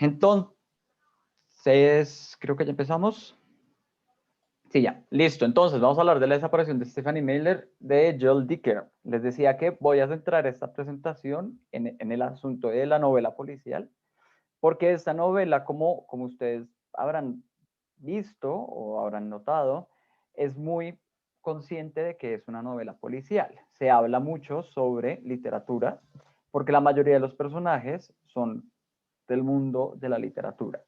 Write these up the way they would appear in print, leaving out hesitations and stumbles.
Entonces, creo que ya empezamos. Sí, ya, listo. Entonces, vamos a hablar de la desaparición de Stephanie Meyer de Joel Dicker. Les decía que voy a centrar esta presentación en el asunto de la novela policial, porque esta novela, como ustedes habrán visto o habrán notado, es muy consciente de que es una novela policial. Se habla mucho sobre literatura, porque la mayoría de los personajes son del mundo de la literatura.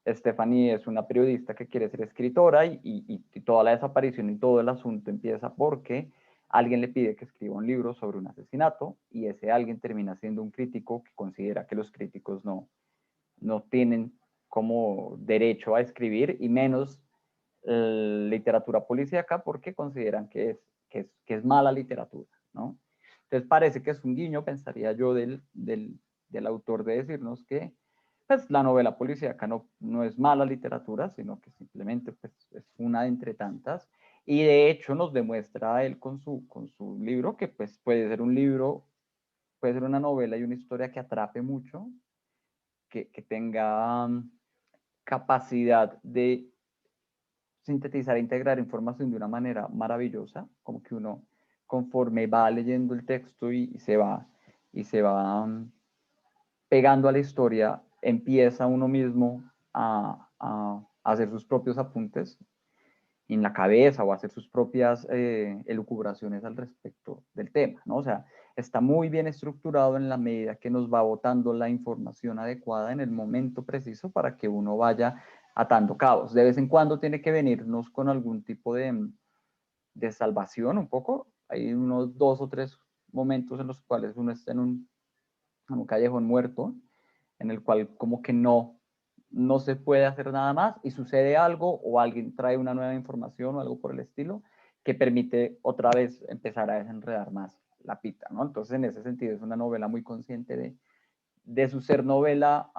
Stephanie es una periodista que quiere ser escritora y toda la desaparición y todo el asunto empieza porque alguien le pide que escriba un libro sobre un asesinato y ese alguien termina siendo un crítico que considera que los críticos no tienen como derecho a escribir y menos literatura policíaca porque consideran que es mala literatura, ¿no? Entonces parece que es un guiño, pensaría yo, del autor de decirnos que pues, la novela policíaca no es mala literatura, sino que simplemente pues, es una de entre tantas. Y de hecho nos demuestra él con su libro que pues, puede ser un libro, puede ser una novela y una historia que atrape mucho, que tenga capacidad de sintetizar e integrar información de una manera maravillosa, como que uno conforme va leyendo el texto y se va pegando a la historia, empieza uno mismo a hacer sus propios apuntes en la cabeza o a hacer sus propias elucubraciones al respecto del tema, ¿no? O sea, está muy bien estructurado en la medida que nos va botando la información adecuada en el momento preciso para que uno vaya atando cabos. De vez en cuando tiene que venirnos con algún tipo de salvación un poco. Hay unos 2 o 3 momentos en los cuales uno está en un callejón muerto, en el cual como que no se puede hacer nada más y sucede algo o alguien trae una nueva información o algo por el estilo que permite otra vez empezar a desenredar más la pita, ¿no? Entonces, en ese sentido, es una novela muy consciente de su ser novela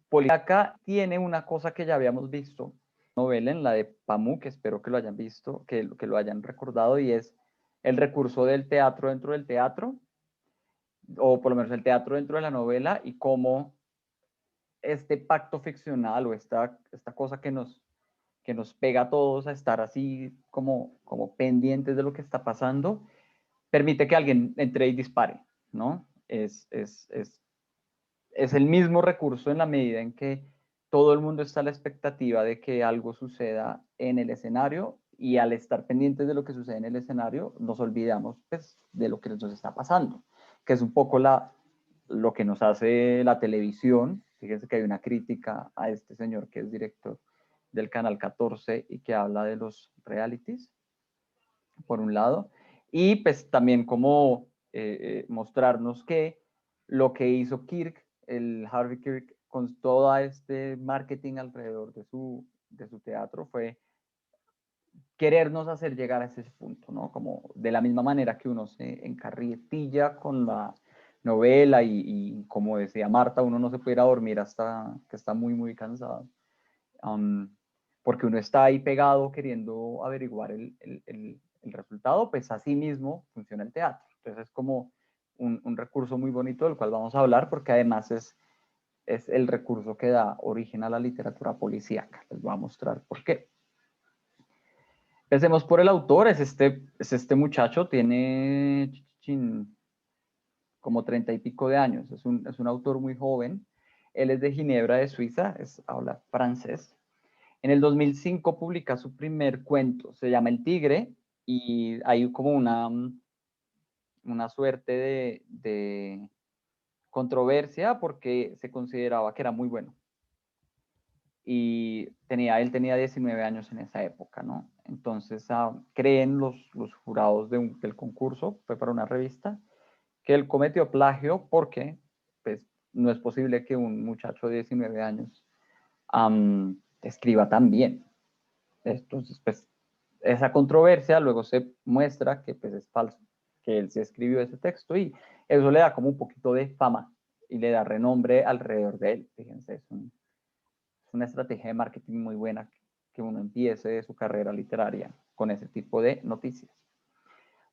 policíaca. Tiene una cosa que ya habíamos visto, novela en la de Pamuk, que espero que lo hayan visto, que lo hayan recordado, y es el recurso del teatro dentro del teatro, o por lo menos el teatro dentro de la novela, y cómo este pacto ficcional o esta cosa que nos pega a todos a estar así como pendientes de lo que está pasando, permite que alguien entre y dispare, ¿no? Es el mismo recurso en la medida en que todo el mundo está a la expectativa de que algo suceda en el escenario y al estar pendientes de lo que sucede en el escenario nos olvidamos pues, de lo que nos está pasando, que es un poco lo que nos hace la televisión. Fíjense que hay una crítica a este señor que es director del Canal 14 y que habla de los realities, por un lado, y pues también como mostrarnos que lo que hizo Kirk, el Harvey Kirk, con todo este marketing alrededor de su teatro fue querernos hacer llegar a ese punto, ¿no? Como de la misma manera que uno se encarretilla con la novela y como decía Marta, uno no se puede ir a dormir hasta que está muy, muy cansado. Porque uno está ahí pegado queriendo averiguar el resultado, pues así mismo funciona el teatro. Entonces es como un recurso muy bonito del cual vamos a hablar porque además es el recurso que da origen a la literatura policíaca. Les voy a mostrar por qué. Empecemos por el autor, es este muchacho, tiene como 30 y pico de años, es un autor muy joven, él es de Ginebra, de Suiza, habla francés. En el 2005 publica su primer cuento, se llama El Tigre, y hay como una suerte de controversia porque se consideraba que era muy bueno. Y él tenía 19 años en esa época, ¿no? Entonces creen los jurados del concurso, fue para una revista, que él cometió plagio porque pues, no es posible que un muchacho de 19 años escriba tan bien. Entonces, pues, esa controversia luego se muestra que pues, es falso, que él se escribió ese texto y eso le da como un poquito de fama y le da renombre alrededor de él. Fíjense, es una estrategia de marketing muy buena que uno empiece su carrera literaria con ese tipo de noticias.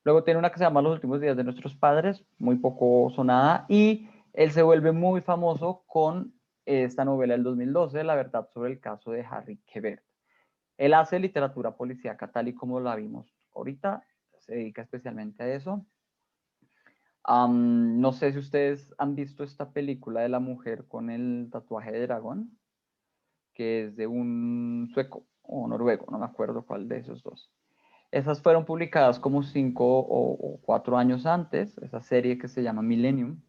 Luego tiene una que se llama Los últimos días de nuestros padres, muy poco sonada, y Él se vuelve muy famoso con esta novela del 2012, La verdad sobre el caso de Harry Quebert. Él hace literatura policíaca tal y como la vimos ahorita, se dedica especialmente a eso. No sé si ustedes han visto esta película de la mujer con el tatuaje de dragón, que es de un sueco o noruego, no me acuerdo cuál de esos dos. Esas fueron publicadas como 5 o 4 años antes, esa serie que se llama Millennium.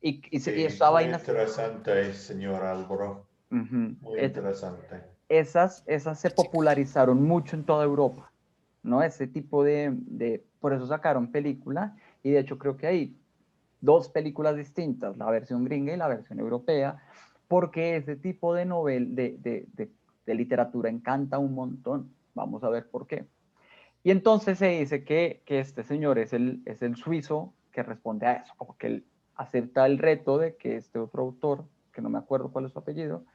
Y Sí, esta muy vaina, interesante, señor Álvaro. uh-huh, Muy interesante. esas se popularizaron mucho en toda Europa, ¿no? Ese tipo por eso sacaron película, y de hecho creo que hay dos películas distintas, la versión gringa y la versión europea, porque ese tipo de de literatura encanta un montón. Vamos a ver por qué. Y entonces se dice que este señor es el suizo que responde a eso, como que él acepta el reto de que este otro autor, que no me acuerdo cuál es su apellido,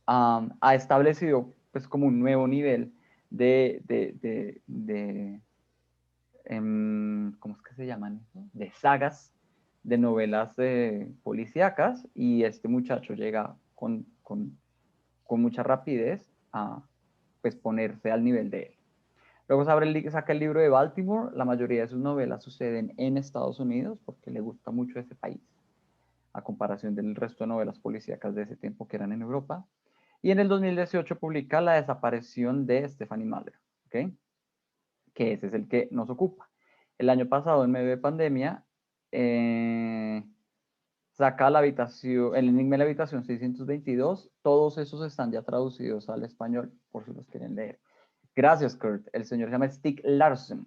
ha establecido pues como un nuevo nivel de ¿cómo es que se llaman eso? De sagas, de novelas policíacas, y este muchacho llega con mucha rapidez a pues ponerse al nivel de él. Luego saca el libro de Baltimore. La mayoría de sus novelas suceden en Estados Unidos porque le gusta mucho ese país, a comparación del resto de novelas policíacas de ese tiempo que eran en Europa. Y en el 2018 publica La desaparición de Stephanie Mahler, ¿ok? Que ese es el que nos ocupa. El año pasado, en medio de pandemia, saca la habitación, el enigma de la habitación 622. Todos esos están ya traducidos al español, por si los quieren leer. Gracias, Kurt. El señor se llama Stieg Larsson.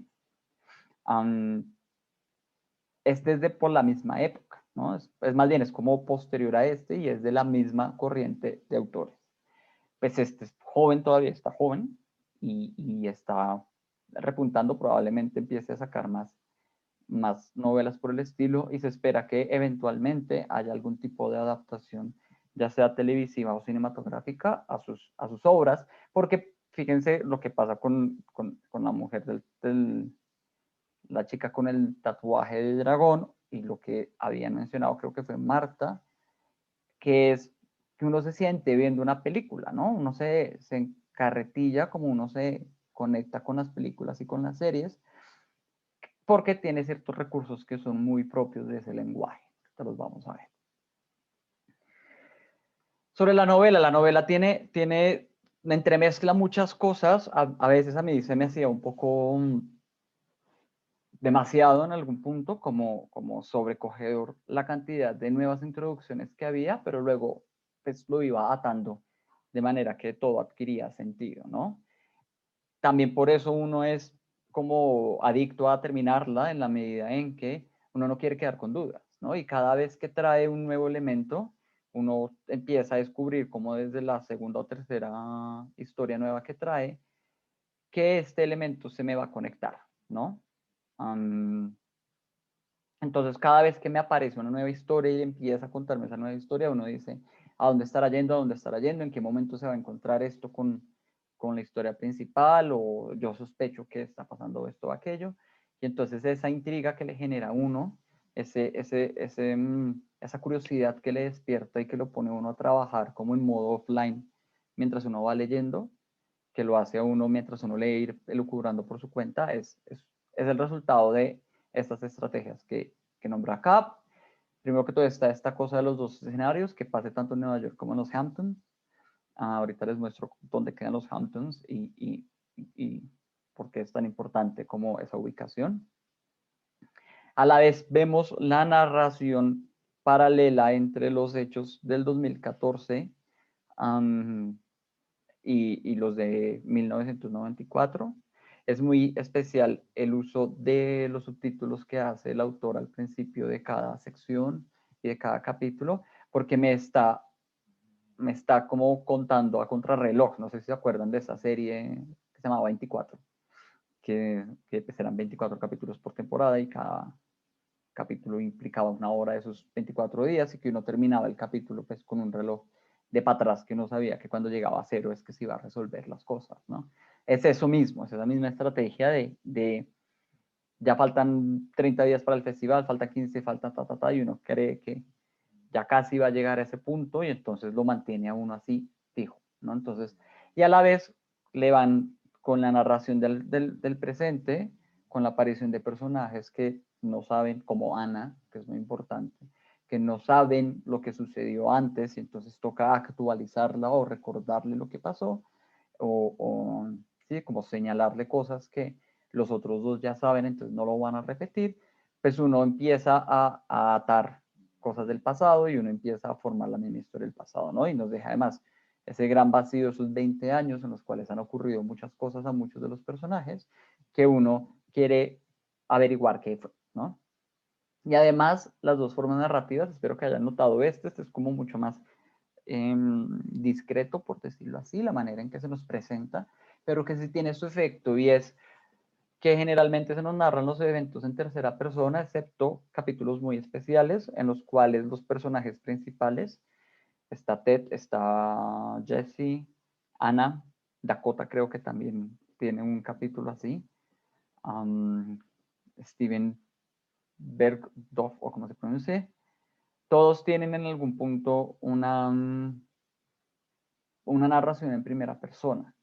Este es de por la misma época, ¿no? Es más bien, es como posterior a este y es de la misma corriente de autores. Pues este es joven, todavía está joven, y está repuntando, probablemente empiece a sacar más novelas por el estilo, y se espera que eventualmente haya algún tipo de adaptación, ya sea televisiva o cinematográfica, a sus obras, porque fíjense lo que pasa con la mujer la chica con el tatuaje de dragón, y lo que habían mencionado, creo que fue Marta, que es que uno se siente viendo una película, ¿no? Uno se encarretilla, como uno se conecta con las películas y con las series, porque tiene ciertos recursos que son muy propios de ese lenguaje. Esto los vamos a ver. Sobre la novela entremezcla muchas cosas. A veces a mí se me hacía un poco demasiado en algún punto, como sobrecogedor la cantidad de nuevas introducciones que había, pero luego pues lo iba atando de manera que todo adquiría sentido, ¿no? También por eso uno es como adicto a terminarla en la medida en que uno no quiere quedar con dudas, ¿no? Y cada vez que trae un nuevo elemento, uno empieza a descubrir, como desde la segunda o tercera historia nueva que trae, que este elemento se me va a conectar, ¿no? Entonces, cada vez que me aparece una nueva historia y empieza a contarme esa nueva historia, uno dice, ¿a dónde estará yendo? ¿A dónde estará yendo? ¿En qué momento se va a encontrar esto con la historia principal? O yo sospecho que está pasando esto o aquello. Y entonces esa intriga que le genera a uno, esa curiosidad que le despierta y que lo pone uno a trabajar como en modo offline mientras uno va leyendo, que lo hace a uno mientras uno lee ir elucubrando por su cuenta, es el resultado de estas estrategias que nombra acá. Primero que todo está esta cosa de los dos escenarios, que pase tanto en Nueva York como en los Hamptons. Ahorita les muestro dónde quedan los Hamptons y por qué es tan importante como esa ubicación. A la vez vemos la narración paralela entre los hechos del 2014 y los de 1994. Es muy especial el uso de los subtítulos que hace el autor al principio de cada sección y de cada capítulo, porque me está como contando a contrarreloj. No sé si se acuerdan de esa serie que se llamaba 24, que pues eran 24 capítulos por temporada, y cada capítulo implicaba una hora de esos 24 días, y que uno terminaba el capítulo pues con un reloj de para atrás, que uno sabía que cuando llegaba a cero es que se iba a resolver las cosas, ¿no? Es eso mismo, es esa misma estrategia de ya faltan 30 días para el festival, falta 15, falta ta, ta, ta, y uno cree ya casi va a llegar a ese punto y entonces lo mantiene a uno así fijo, ¿no? Entonces, y a la vez le van con la narración del presente, con la aparición de personajes que no saben, como Ana, que es muy importante, que no saben lo que sucedió antes y entonces toca actualizarla o recordarle lo que pasó o sí, como señalarle cosas que los otros dos ya saben, entonces no lo van a repetir, pues uno empieza a atar cosas del pasado y uno empieza a formar la misma historia del pasado, ¿no? Y nos deja además ese gran vacío, esos 20 años en los cuales han ocurrido muchas cosas a muchos de los personajes que uno quiere averiguar qué fue, ¿no? Y además, las dos formas narrativas, espero que hayan notado este es como mucho más discreto, por decirlo así, la manera en que se nos presenta, pero que sí tiene su efecto y es que generalmente se nos narran los eventos en tercera persona, excepto capítulos muy especiales en los cuales los personajes principales, está Ted, está Jesse, Anna, Dakota creo que también tiene un capítulo así, Steven Bergdorf, o como se pronuncia, todos tienen en algún punto una narración en primera persona.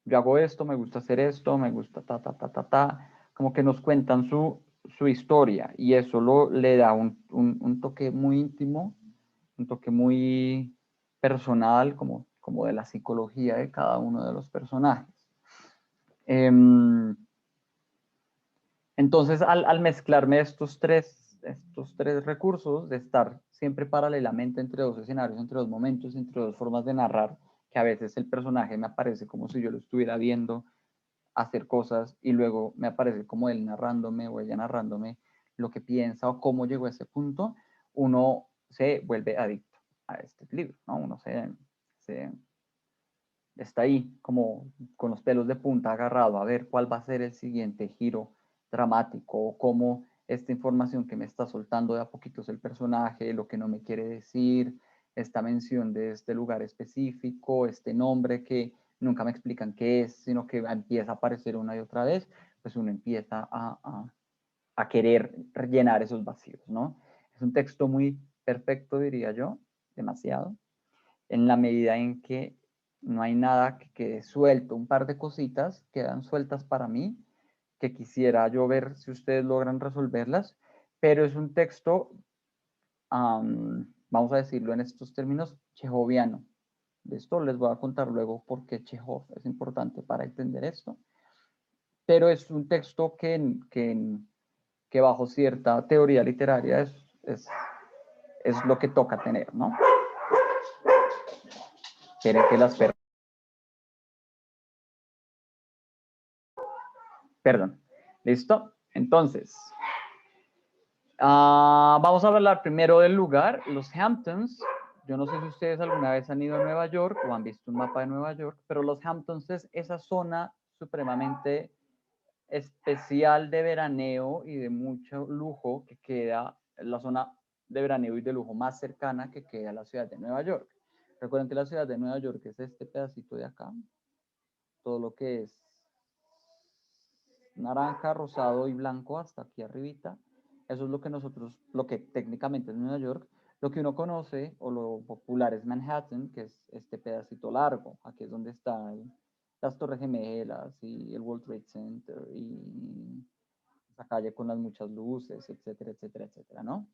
Yo hago esto, me gusta hacer esto, me gusta como que nos cuentan su historia y eso le da un toque muy íntimo, un toque muy personal, como de la psicología de cada uno de los personajes. Entonces, al mezclarme estos tres recursos, de estar siempre paralelamente entre dos escenarios, entre dos momentos, entre dos formas de narrar, que a veces el personaje me aparece como si yo lo estuviera viendo hacer cosas y luego me aparece como él narrándome o ella narrándome lo que piensa o cómo llegó a ese punto, uno se vuelve adicto a este libro, ¿no? Uno está ahí como con los pelos de punta agarrado a ver cuál va a ser el siguiente giro dramático o cómo esta información que me está soltando de a poquitos el personaje, lo que no me quiere decir, esta mención de este lugar específico, este nombre que nunca me explican qué es, sino que empieza a aparecer una y otra vez, pues uno empieza a querer rellenar esos vacíos, ¿no? Es un texto muy perfecto, diría yo, demasiado, en la medida en que no hay nada que quede suelto, un par de cositas quedan sueltas para mí, que quisiera yo ver si ustedes logran resolverlas, pero es un texto, vamos a decirlo en estos términos, chejoviano. De esto les voy a contar luego por qué Chekhov es importante para entender esto, pero es un texto que bajo cierta teoría literaria es lo que toca tener, ¿no? Quieren que las perras... Perdón. ¿Listo? Entonces, vamos a hablar primero del lugar, los Hamptons. Yo no sé si ustedes alguna vez han ido a Nueva York o han visto un mapa de Nueva York, pero los Hamptons es esa zona supremamente especial de veraneo y de mucho lujo que queda, la zona de veraneo y de lujo más cercana que queda a la ciudad de Nueva York. Recuerden que la ciudad de Nueva York es este pedacito de acá, todo lo que es naranja, rosado y blanco hasta aquí arribita. Eso es lo que nosotros, lo que técnicamente es Nueva York. Lo que uno conoce o lo popular es Manhattan, que es este pedacito largo. Aquí es donde están las Torres Gemelas y el World Trade Center y esa calle con las muchas luces, etcétera, etcétera, etcétera, ¿no?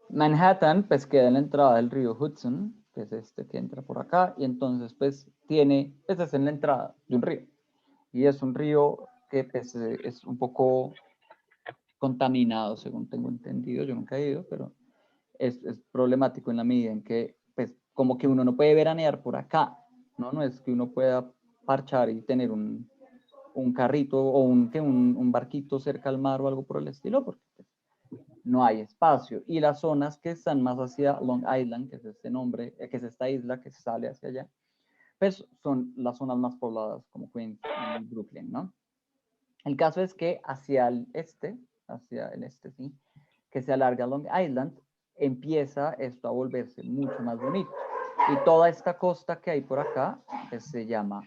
Manhattan, pues queda en la entrada del río Hudson, que es este que entra por acá, y entonces pues esa es en la entrada de un río. Y es un río que pues, es un poco contaminado, según tengo entendido, yo nunca he ido, pero es problemático en la medida en que, pues, como que uno no puede veranear por acá, ¿no? No es que uno pueda parchar y tener un carrito o un barquito cerca al mar o algo por el estilo, porque pues, no hay espacio. Y las zonas que están más hacia Long Island, que es este nombre, que es esta isla que se sale hacia allá, pues son las zonas más pobladas como Queens y Brooklyn, ¿no? El caso es que hacia el este, sí, que se alarga Long Island, empieza esto a volverse mucho más bonito. Y toda esta costa que hay por acá pues, se llama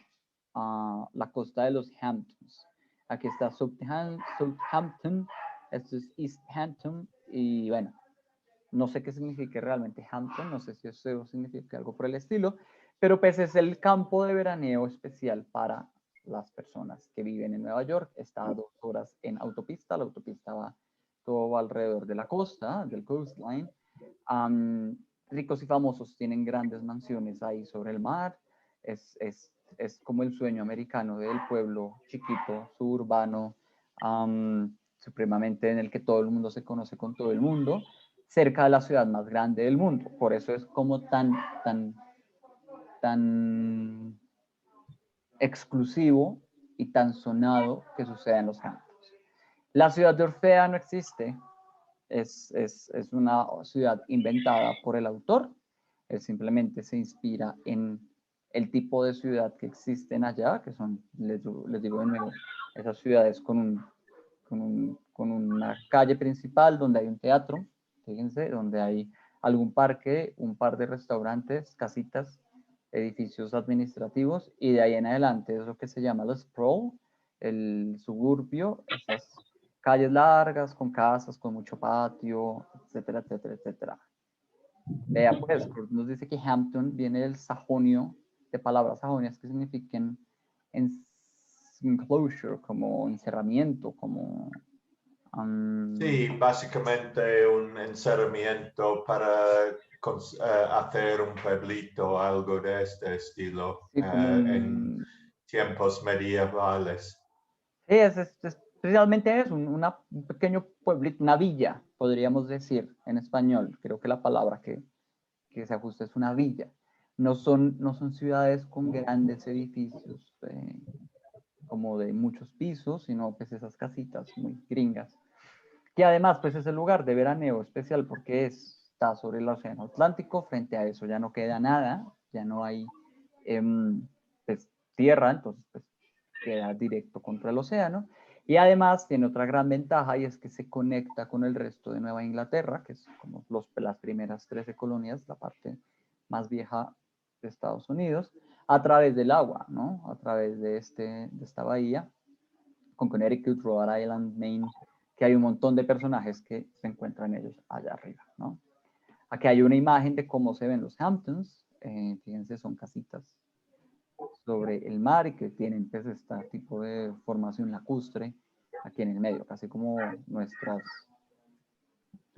la costa de los Hamptons. Aquí está Southampton, esto es East Hampton y bueno, no sé qué significa realmente Hampton, no sé si eso significa algo por el estilo, pero pues es el campo de veraneo especial para las personas que viven en Nueva York. Está a 2 horas en autopista, la autopista va todo alrededor de la costa, del coastline. Ricos y famosos tienen grandes mansiones ahí sobre el mar. Es como el sueño americano del pueblo chiquito, suburbano, supremamente en el que todo el mundo se conoce con todo el mundo, cerca de la ciudad más grande del mundo. Por eso es como tan exclusivo y tan sonado que sucede en los Hamptons. La ciudad de Orfea no existe, es una ciudad inventada por el autor. Él simplemente se inspira en el tipo de ciudad que existen allá, que son, les digo de nuevo, esas ciudades con una calle principal donde hay un teatro, fíjense, donde hay algún parque, un par de restaurantes, casitas, edificios administrativos, y de ahí en adelante es lo que se llama el sprawl, el suburbio, esas calles largas, con casas, con mucho patio, etcétera, etcétera, etcétera. Vea pues, nos dice que Hampton viene del sajonio, de palabras sajonias que significan enclosure, como encerramiento, como... Sí, básicamente un encerramiento para hacer un pueblito, algo de este estilo, sí, como en tiempos medievales. sí, es realmente es un pequeño pueblito, una villa, podríamos decir en español. Creo que la palabra que se ajusta es una villa. No son ciudades con grandes edificios como de muchos pisos, sino pues esas casitas muy gringas. Que además pues es el lugar de veraneo especial porque está sobre el océano Atlántico. Frente a eso ya no queda nada, ya no hay pues, tierra, entonces pues queda directo contra el océano. Y además tiene otra gran ventaja y es que se conecta con el resto de Nueva Inglaterra, que es como las primeras 13 colonias, la parte más vieja de Estados Unidos, a través del agua, ¿no? A través de esta bahía, con Connecticut, Rhode Island, Maine, que hay un montón de personajes que se encuentran ellos allá arriba, ¿no? Aquí hay una imagen de cómo se ven los Hamptons. Fíjense, son casitas sobre el mar y que tienen pues este tipo de formación lacustre aquí en el medio, casi como lo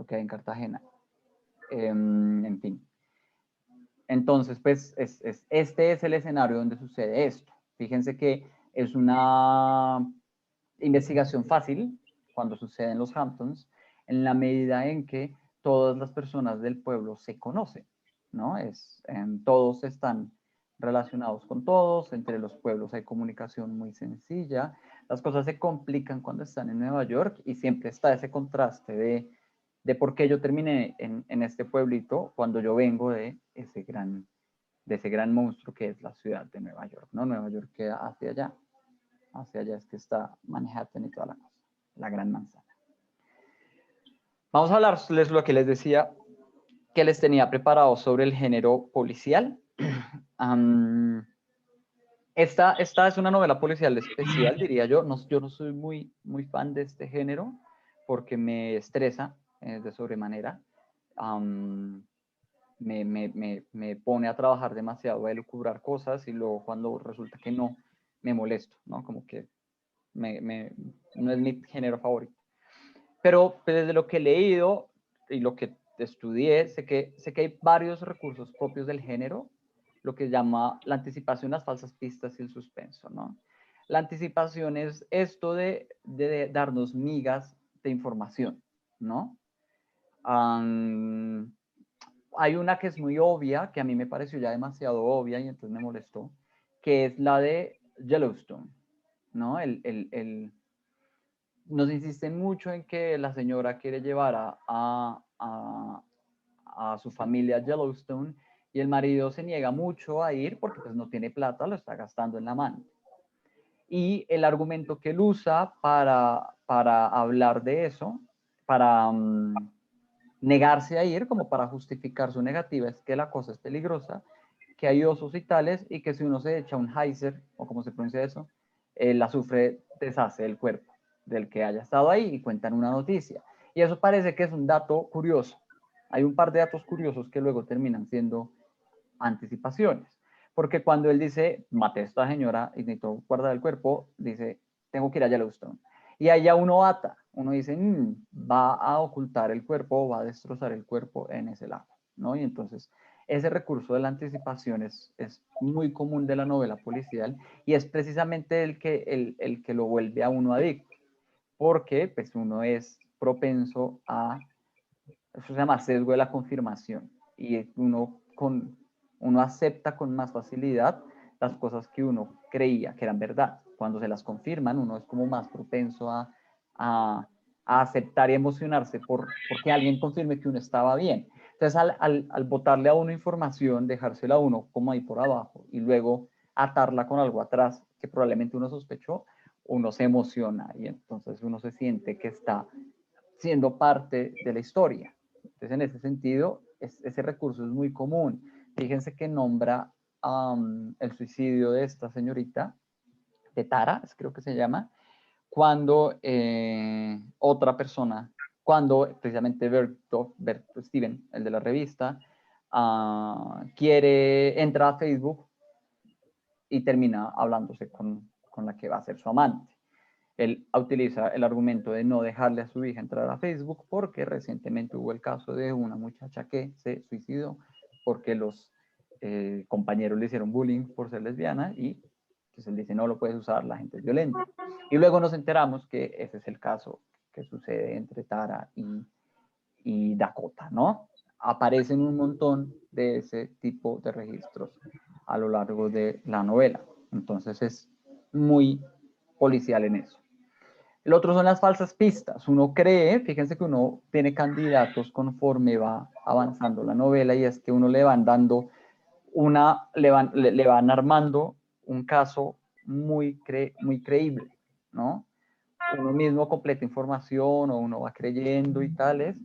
que hay en Cartagena. En fin. Entonces, pues este es el escenario donde sucede esto. Fíjense que es una investigación fácil cuando sucede en los Hamptons, en la medida en que todas las personas del pueblo se conocen, ¿no? Todos están relacionados con todos, entre los pueblos hay comunicación muy sencilla, las cosas se complican cuando están en Nueva York y siempre está ese contraste de por qué yo terminé en este pueblito cuando yo vengo de ese gran monstruo que es la ciudad de Nueva York, ¿no? Nueva York queda hacia allá es que está Manhattan y toda la cosa, la gran manzana. Vamos a hablarles lo que les decía que les tenía preparado sobre el género policial. Esta es una novela policial especial, diría yo. No, yo no soy muy fan de este género porque me estresa de sobremanera. Me pone a trabajar demasiado, a elucubrar cosas y luego cuando resulta que no, me molesto, ¿no? Como que no es mi género favorito. Pero desde lo que he leído y lo que estudié, sé que hay varios recursos propios del género, lo que llama la anticipación, las falsas pistas y el suspenso, ¿no? La anticipación es esto de darnos migas de información, ¿no? Hay una que es muy obvia, que a mí me pareció ya demasiado obvia y entonces me molestó, que es la de Yellowstone, ¿no? Nos insisten mucho en que la señora quiere llevar a su familia a Yellowstone y el marido se niega mucho a ir porque pues no tiene plata, lo está gastando en la mano. Y el argumento que él usa para hablar de eso, para negarse a ir, como para justificar su negativa, es que la cosa es peligrosa, que hay osos y tales, y que si uno se echa un geyser, o como se pronuncia eso, el azufre deshace el cuerpo del que haya estado ahí y cuentan una noticia. Y eso parece que es un dato curioso. Hay un par de datos curiosos que luego terminan siendo anticipaciones. Porque cuando él dice, maté a esta señora y necesito guardar el cuerpo, dice, tengo que ir a Yellowstone. Y allá uno ata, uno dice, va a ocultar el cuerpo, va a destrozar el cuerpo en ese lago, ¿no? Y entonces, ese recurso de la anticipación es muy común de la novela policial y es precisamente el que lo vuelve a uno adicto, porque pues uno es propenso a, eso se llama sesgo de la confirmación, y uno acepta con más facilidad las cosas que uno creía que eran verdad. Cuando se las confirman, uno es como más propenso a aceptar y emocionarse porque alguien confirme que uno estaba bien. Entonces, al botarle a uno información, dejársela a uno como ahí por abajo y luego atarla con algo atrás que probablemente uno sospechó, uno se emociona y entonces uno se siente que está siendo parte de la historia. Entonces, en ese sentido, ese recurso es muy común. Fíjense que nombra el suicidio de esta señorita, de Tara, creo que se llama, cuando otra persona, cuando precisamente Steven, el de la revista, entra a Facebook y termina hablándose con la que va a ser su amante. Él utiliza el argumento de no dejarle a su hija entrar a Facebook porque recientemente hubo el caso de una muchacha que se suicidó porque los compañeros le hicieron bullying por ser lesbiana y pues él dice no lo puedes usar, la gente es violenta. Y luego nos enteramos que ese es el caso que sucede entre Tara y Dakota, ¿no? Aparecen un montón de ese tipo de registros a lo largo de la novela. Entonces es muy policial en eso. El otro son las falsas pistas. Uno cree, fíjense que uno tiene candidatos conforme va avanzando la novela y es que uno le van dando le van armando un caso muy creíble, ¿no? Uno mismo completa información o uno va creyendo y tales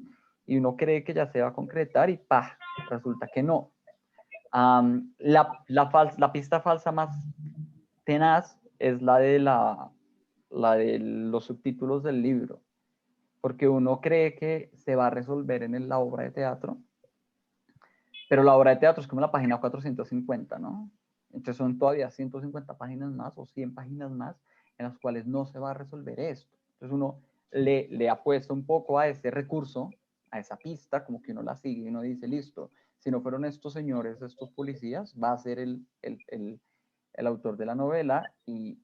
y uno cree que ya se va a concretar y ¡pah! Resulta que no. La pista falsa más tenaz es la de los subtítulos del libro, porque uno cree que se va a resolver en la obra de teatro, pero la obra de teatro es como la página 450, ¿no? Entonces son todavía 150 páginas más o 100 páginas más en las cuales no se va a resolver esto. Entonces uno le apuesta un poco a ese recurso, a esa pista, como que uno la sigue y uno dice, listo, si no fueron estos señores, estos policías, va a ser el autor de la novela y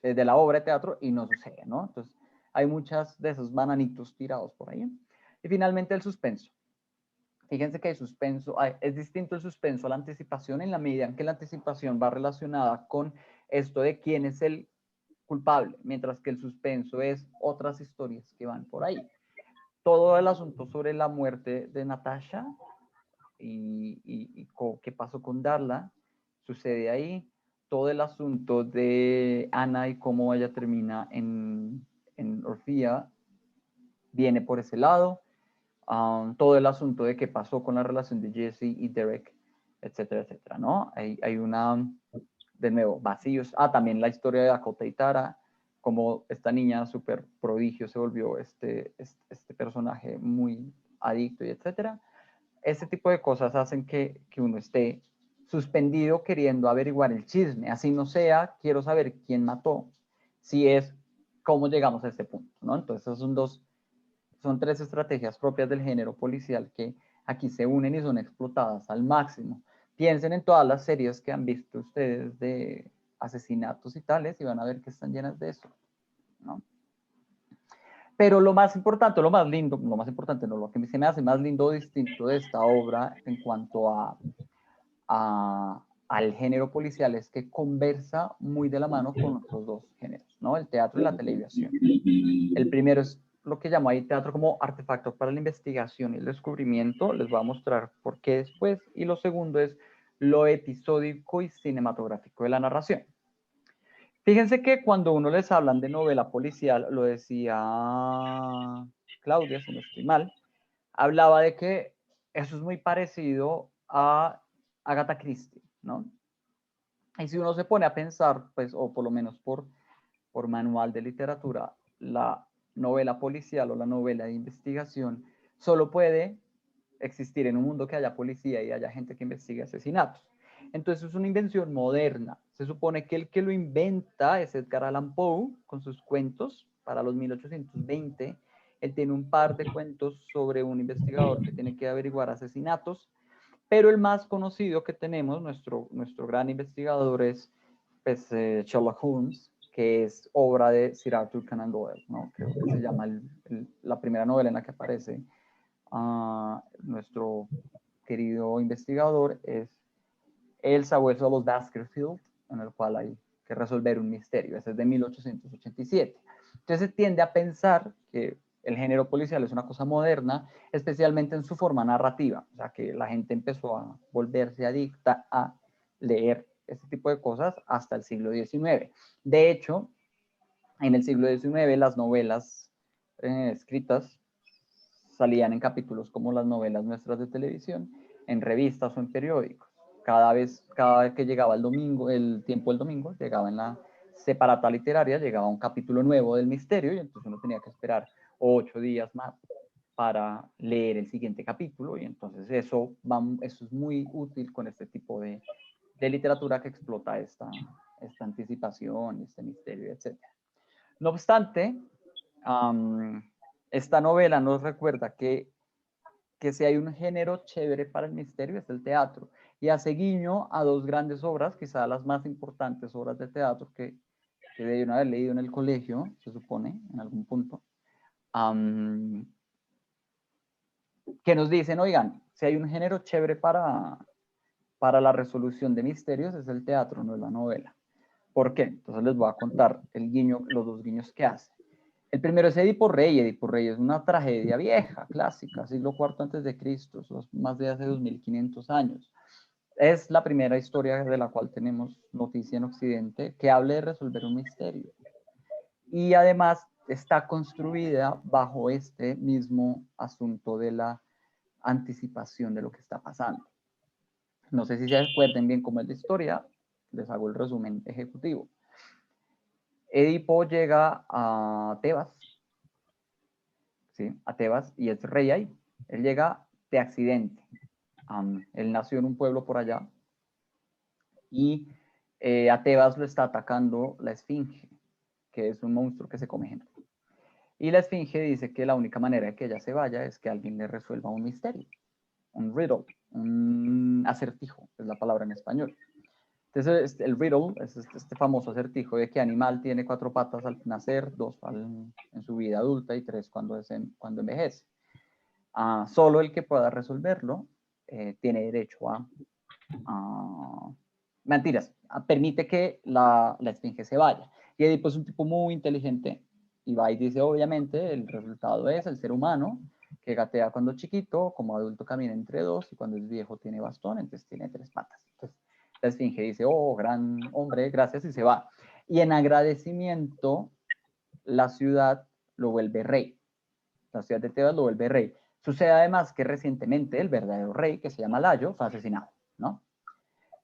de la obra de teatro y no sucede, ¿no? Entonces, hay muchas de esos bananitos tirados por ahí. Y finalmente el suspenso. Fíjense que hay suspenso, es distinto el suspenso a la anticipación en la medida en que la anticipación va relacionada con esto de quién es el culpable, mientras que el suspenso es otras historias que van por ahí. Todo el asunto sobre la muerte de Natasha y qué pasó con Darla sucede ahí. Todo el asunto de Ana y cómo ella termina en Orfía viene por ese lado. Todo el asunto de qué pasó con la relación de Jesse y Derek, etcétera, etcétera, ¿no? Hay una, de nuevo, vacíos. También la historia de Dakota y Tara, como esta niña súper prodigio se volvió este personaje muy adicto y etcétera. Este tipo de cosas hacen que uno esté suspendido queriendo averiguar el chisme. Así no sea, quiero saber quién mató, si es cómo llegamos a este punto, ¿no? Entonces son tres estrategias propias del género policial que aquí se unen y son explotadas al máximo. Piensen en todas las series que han visto ustedes de asesinatos y tales y van a ver que están llenas de eso, ¿no? Pero lo más importante, lo más lindo, lo más importante, no, lo que se me hace más lindo o distinto de esta obra en cuanto al género policial es que conversa muy de la mano con otros dos géneros, ¿no? El teatro y la televisión. El primero es lo que llamo ahí teatro como artefacto para la investigación y el descubrimiento. Les voy a mostrar por qué después. Y lo segundo es lo episódico y cinematográfico de la narración. Fíjense que cuando uno les hablan de novela policial, lo decía Claudia, si no estoy mal, hablaba de que eso es muy parecido a Agatha Christie, ¿no? Y si uno se pone a pensar, pues, o por lo menos por manual de literatura, la novela policial o la novela de investigación solo puede existir en un mundo que haya policía y haya gente que investigue asesinatos. Entonces es una invención moderna. Se supone que el que lo inventa es Edgar Allan Poe con sus cuentos para los 1820. Él tiene un par de cuentos sobre un investigador que tiene que averiguar asesinatos, pero el más conocido que tenemos, nuestro gran investigador, es pues, Sherlock Holmes, que es obra de Sir Arthur Conan Doyle, ¿no? Creo que se llama la primera novela en la que aparece nuestro querido investigador es El sabueso de los Baskerville, en el cual hay que resolver un misterio. Ese es de 1887. Entonces se tiende a pensar que el género policial es una cosa moderna, especialmente en su forma narrativa, o sea que la gente empezó a volverse adicta a leer este tipo de cosas hasta el siglo XIX. De hecho, en el siglo XIX las novelas escritas salían en capítulos como las novelas nuestras de televisión, en revistas o en periódicos. Cada vez que llegaba el domingo, el tiempo del domingo, llegaba en la separata literaria, llegaba un capítulo nuevo del misterio y entonces uno tenía que esperar 8 días más para leer el siguiente capítulo y entonces eso es muy útil con este tipo de literatura que explota esta anticipación, este misterio, etc. No obstante, esta novela nos recuerda que si hay un género chévere para el misterio es el teatro, y hace guiño a dos grandes obras, quizá las más importantes obras de teatro que debieron haber leído en el colegio, se supone, en algún punto, que nos dicen, oigan, si hay un género chévere para la resolución de misterios es el teatro, no es la novela. ¿Por qué? Entonces les voy a contar los dos guiños que hace. El primero es Edipo Rey. Edipo Rey es una tragedia vieja, clásica, siglo IV antes de Cristo, más de hace 2500 años. Es la primera historia de la cual tenemos noticia en Occidente que hable de resolver un misterio. Y además está construida bajo este mismo asunto de la anticipación de lo que está pasando. No sé si se acuerden bien cómo es la historia, les hago el resumen ejecutivo. Edipo llega a Tebas, ¿sí? A Tebas, y es rey ahí. Él llega de accidente. Él nació en un pueblo por allá y a Tebas lo está atacando la Esfinge, que es un monstruo que se come gente. Y la Esfinge dice que la única manera de que ella se vaya es que alguien le resuelva un misterio, un riddle, un acertijo, es la palabra en español. Entonces, el riddle es este famoso acertijo de qué animal tiene 4 patas al nacer, 2 en su vida adulta y 3 cuando envejece. Solo el que pueda resolverlo tiene derecho a mentiras, permite que la esfinge se vaya. Y Edipo es un tipo muy inteligente y va y dice, obviamente, el resultado es el ser humano que gatea cuando chiquito, como adulto camina entre 2 y cuando es viejo tiene bastón, entonces tiene 3 patas. Entonces, la esfinge dice, oh, gran hombre, gracias, y se va. Y en agradecimiento, la ciudad lo vuelve rey. La ciudad de Tebas lo vuelve rey. Sucede además que recientemente el verdadero rey, que se llama Layo, fue asesinado, ¿no?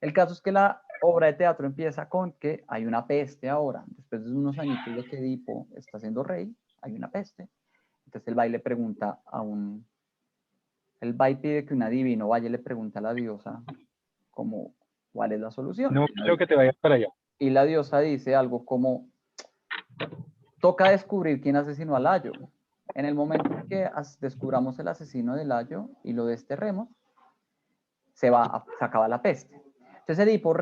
El caso es que la obra de teatro empieza con que hay una peste ahora. Después de unos añitos de que Edipo está siendo rey, hay una peste. Entonces el le pregunta el pide que un adivino vaya y le pregunta a la diosa como, ¿cuál es la solución? No creo que te vayas para allá. Y la diosa dice algo como, toca descubrir quién asesinó a Layo. En el momento en que descubramos el asesino de Layo y lo desterremos, se acaba la peste. Entonces Edipo,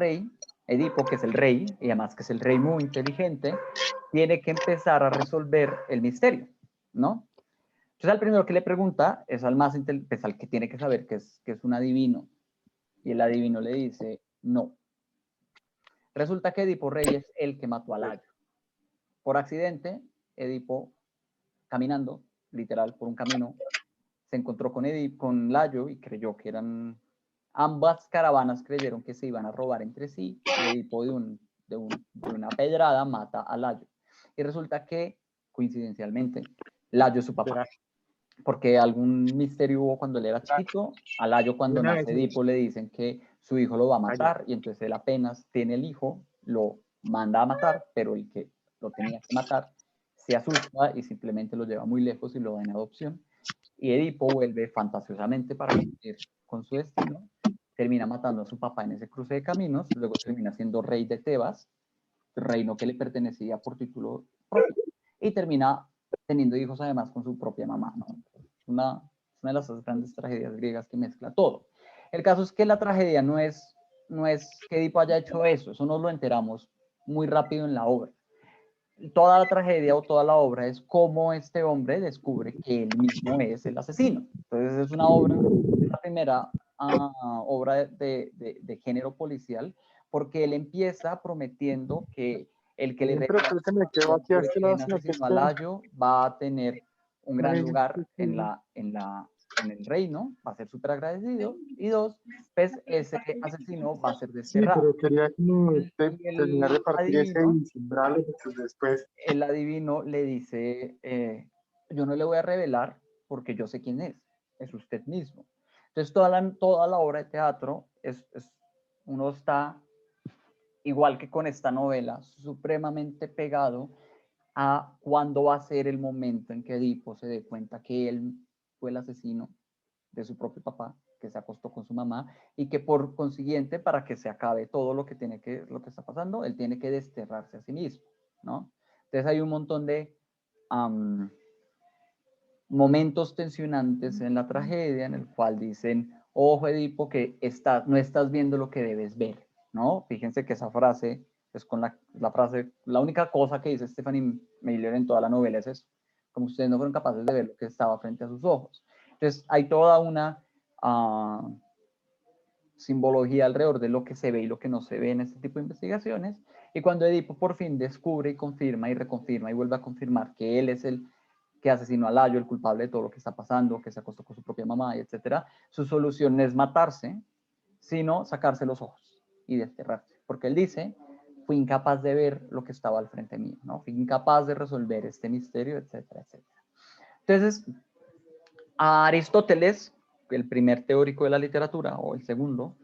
que es el rey, y además que es el rey muy inteligente, tiene que empezar a resolver el misterio, ¿no? Entonces al primero que le pregunta es al más pues, al que tiene que saber que es un adivino, y el adivino le dice, no. Resulta que Edipo Rey es el que mató a Layo. Por accidente, Edipo, caminando, literal, por un camino, se encontró con Layo y creyó que eran... Ambas caravanas creyeron que se iban a robar entre sí y Edipo de una pedrada mata a Layo. Y resulta que, coincidencialmente, Layo es su papá. Porque algún misterio hubo cuando él era chiquito. A Layo cuando nace Edipo le dicen que su hijo lo va a matar y entonces él apenas tiene el hijo, lo manda a matar, pero el que lo tenía que matar se asusta y simplemente lo lleva muy lejos y lo da en adopción. Y Edipo vuelve fantasiosamente para cumplir con su destino, termina matando a su papá en ese cruce de caminos, luego termina siendo rey de Tebas, reino que le pertenecía por título propio, y termina teniendo hijos además con su propia mamá, ¿no? Una de las grandes tragedias griegas que mezcla todo. El caso es que la tragedia no es que Edipo haya hecho eso nos lo enteramos muy rápido en la obra. Toda la tragedia o toda la obra es cómo este hombre descubre que él mismo es el asesino. Entonces es una obra, es la primera obra de género policial, porque él empieza prometiendo que el que le revela quién asesinó a Layo va a tener un gran lugar en el reino, va a ser súper agradecido, y dos, pues ese asesino va a ser desterrado. Sí, pero quería como terminar de partir ese y sembrarlo después. El adivino le dice, yo no le voy a revelar porque yo sé quién es usted mismo. Entonces toda la obra de teatro uno está, igual que con esta novela, supremamente pegado a cuándo va a ser el momento en que Edipo se dé cuenta que él fue el asesino de su propio papá, que se acostó con su mamá, y que por consiguiente, para que se acabe todo lo que está pasando, él tiene que desterrarse a sí mismo, ¿no? Entonces hay un montón de momentos tensionantes en la tragedia en el cual dicen, ojo Edipo, que no estás viendo lo que debes ver, ¿no? Fíjense que esa frase es con la frase, la única cosa que dice Stephanie Meyer en toda la novela es eso, como ustedes no fueron capaces de ver lo que estaba frente a sus ojos. Entonces hay toda una simbología alrededor de lo que se ve y lo que no se ve en este tipo de investigaciones, y cuando Edipo por fin descubre y confirma y reconfirma y vuelve a confirmar que él es el que asesinó a Layo, el culpable de todo lo que está pasando, que se acostó con su propia mamá, etcétera, su solución no es matarse, sino sacarse los ojos y desterrarse, porque él dice, fui incapaz de ver lo que estaba al frente mío, ¿no? Fui incapaz de resolver este misterio, etcétera, etcétera. Entonces, a Aristóteles, el primer teórico de la literatura, o el segundo,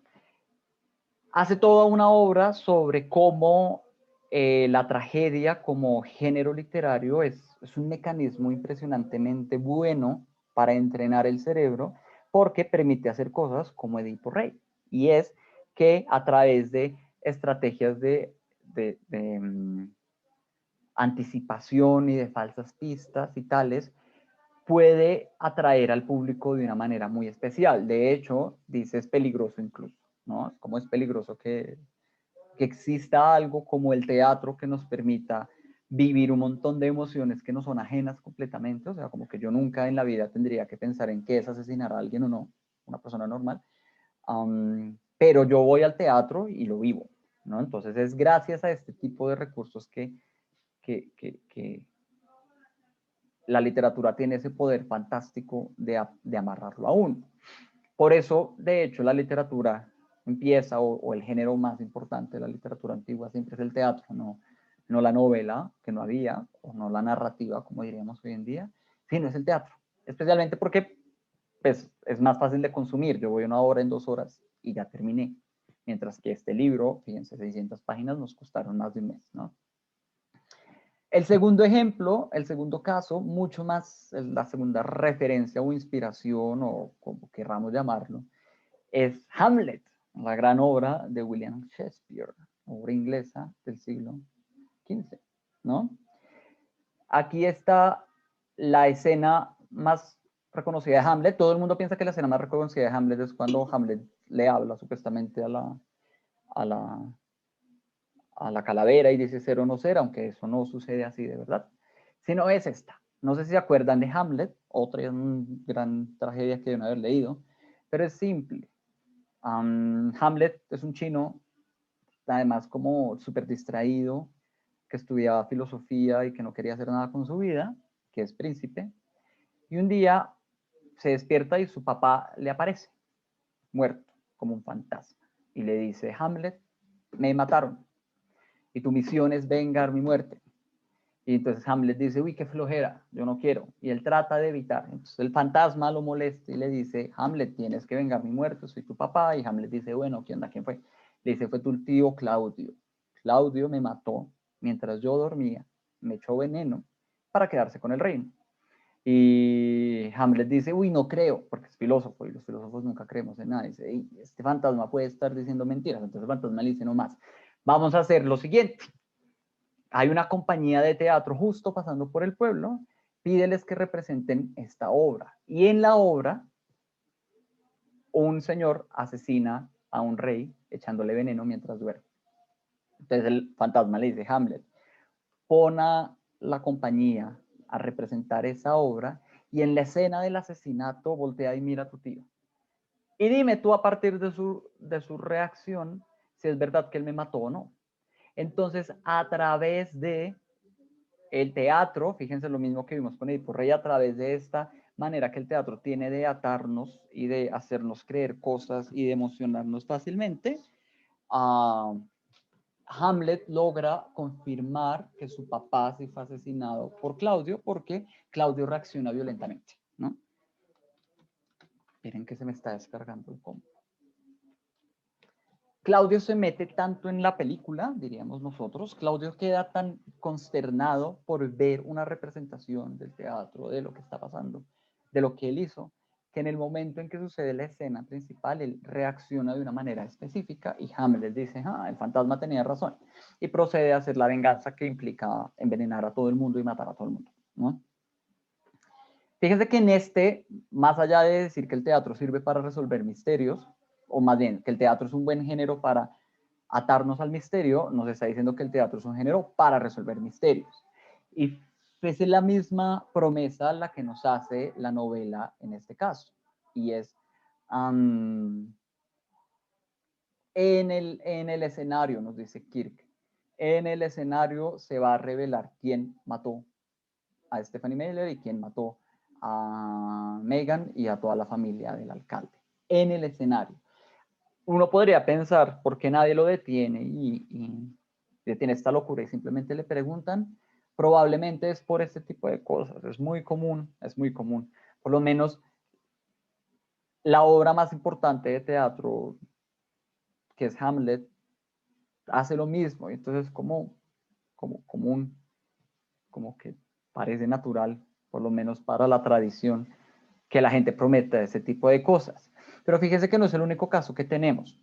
hace toda una obra sobre cómo la tragedia como género literario es un mecanismo impresionantemente bueno para entrenar el cerebro, porque permite hacer cosas como Edipo Rey. Y es que a través de estrategias de anticipación y de falsas pistas y tales, puede atraer al público de una manera muy especial. De hecho, dice, es peligroso incluso, ¿no? Como es peligroso que exista algo como el teatro que nos permita vivir un montón de emociones que no son ajenas completamente, o sea, como que yo nunca en la vida tendría que pensar en qué es asesinar a alguien o no, una persona normal, pero yo voy al teatro y lo vivo, ¿no? Entonces es gracias a este tipo de recursos que la literatura tiene ese poder fantástico de amarrarlo a uno. Por eso, de hecho, la literatura empieza, o el género más importante de la literatura antigua siempre es el teatro, no la novela, que no había, o no la narrativa, como diríamos hoy en día, sino es el teatro. Especialmente porque pues, es más fácil de consumir. Yo voy una hora en 2 horas y ya terminé. Mientras que este libro, fíjense, 600 páginas nos costaron más de un mes, ¿no? El segundo ejemplo, el segundo caso, mucho más, la segunda referencia o inspiración, o como querramos llamarlo, es Hamlet, la gran obra de William Shakespeare, obra inglesa del siglo XV, ¿no? Aquí está la escena más reconocida de Hamlet. Todo el mundo piensa que la escena más reconocida de Hamlet es cuando Hamlet le habla supuestamente a la calavera y dice ser o no ser, aunque eso no sucede así de verdad, sino es esta. No sé si se acuerdan de Hamlet, otra gran tragedia que deben haber leído, pero es simple. Hamlet es un chino, además como súper distraído, que estudiaba filosofía y que no quería hacer nada con su vida, que es príncipe, y un día se despierta y su papá le aparece, muerto, como un fantasma, y le dice, Hamlet, me mataron, y tu misión es vengar mi muerte. Y entonces Hamlet dice, uy, qué flojera, yo no quiero. Y él trata de evitar. Entonces el fantasma lo molesta y le dice, Hamlet, tienes que vengar mi muerte, soy tu papá. Y Hamlet dice, bueno, ¿qué onda? ¿Quién fue? Le dice, fue tu tío Claudio. Claudio me mató mientras yo dormía, me echó veneno para quedarse con el reino. Y Hamlet dice, uy, no creo, porque es filósofo y los filósofos nunca creemos en nada. Dice, este fantasma puede estar diciendo mentiras. Entonces el fantasma le dice, no más, vamos a hacer lo siguiente. Hay una compañía de teatro justo pasando por el pueblo, pídeles que representen esta obra. Y en la obra, un señor asesina a un rey echándole veneno mientras duerme. Entonces el fantasma le dice, Hamlet, pon a la compañía a representar esa obra y en la escena del asesinato voltea y mira a tu tío. Y dime tú a partir de su reacción si es verdad que él me mató o no. Entonces, a través de el teatro, fíjense lo mismo que vimos con Edipo Rey, a través de esta manera que el teatro tiene de atarnos y de hacernos creer cosas y de emocionarnos fácilmente, Hamlet logra confirmar que su papá sí fue asesinado por Claudio porque Claudio reacciona violentamente, ¿no? Miren que se me está descargando el combo. Claudio se mete tanto en la película, diríamos nosotros, Claudio queda tan consternado por ver una representación del teatro, de lo que está pasando, de lo que él hizo, que en el momento en que sucede la escena principal, él reacciona de una manera específica y Hamlet dice, el fantasma tenía razón, y procede a hacer la venganza que implica envenenar a todo el mundo y matar a todo el mundo, ¿no? Fíjense que en más allá de decir que el teatro sirve para resolver misterios, o más bien que el teatro es un buen género para atarnos al misterio, nos está diciendo que el teatro es un género para resolver misterios. Y es la misma promesa la que nos hace la novela en este caso. Y es, en el escenario, nos dice Kirk, en el escenario se va a revelar quién mató a Stephanie Meyer y quién mató a Megan y a toda la familia del alcalde. En el escenario. Uno podría pensar, ¿por qué nadie lo detiene y detiene esta locura? Y simplemente le preguntan, probablemente es por este tipo de cosas. Es muy común, es muy común. Por lo menos la obra más importante de teatro, que es Hamlet, hace lo mismo. Y entonces como que parece natural, por lo menos para la tradición, que la gente prometa ese tipo de cosas. Pero fíjese que no es el único caso que tenemos.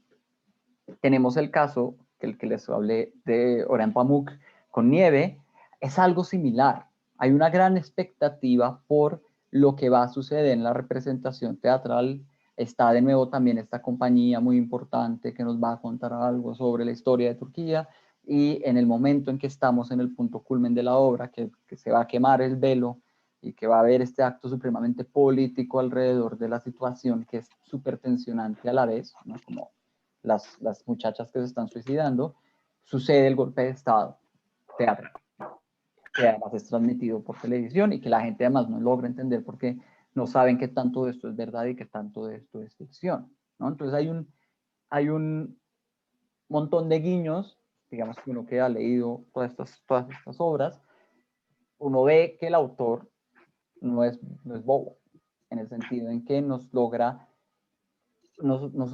Tenemos el caso, el que les hablé de Orhan Pamuk con Nieve, es algo similar. Hay una gran expectativa por lo que va a suceder en la representación teatral. Está de nuevo también esta compañía muy importante que nos va a contar algo sobre la historia de Turquía y en el momento en que estamos en el punto culmen de la obra, que se va a quemar el velo y que va a haber este acto supremamente político alrededor de la situación que es súper tensionante a la vez, ¿no? Como las muchachas que se están suicidando, sucede el golpe de Estado teatral, que además es transmitido por televisión y que la gente además no logra entender porque no saben qué tanto de esto es verdad y qué tanto de esto es ficción, ¿no? Entonces hay un montón de guiños, digamos que uno que ha leído todas estas obras, uno ve que el autor no es bobo, en el sentido en que nos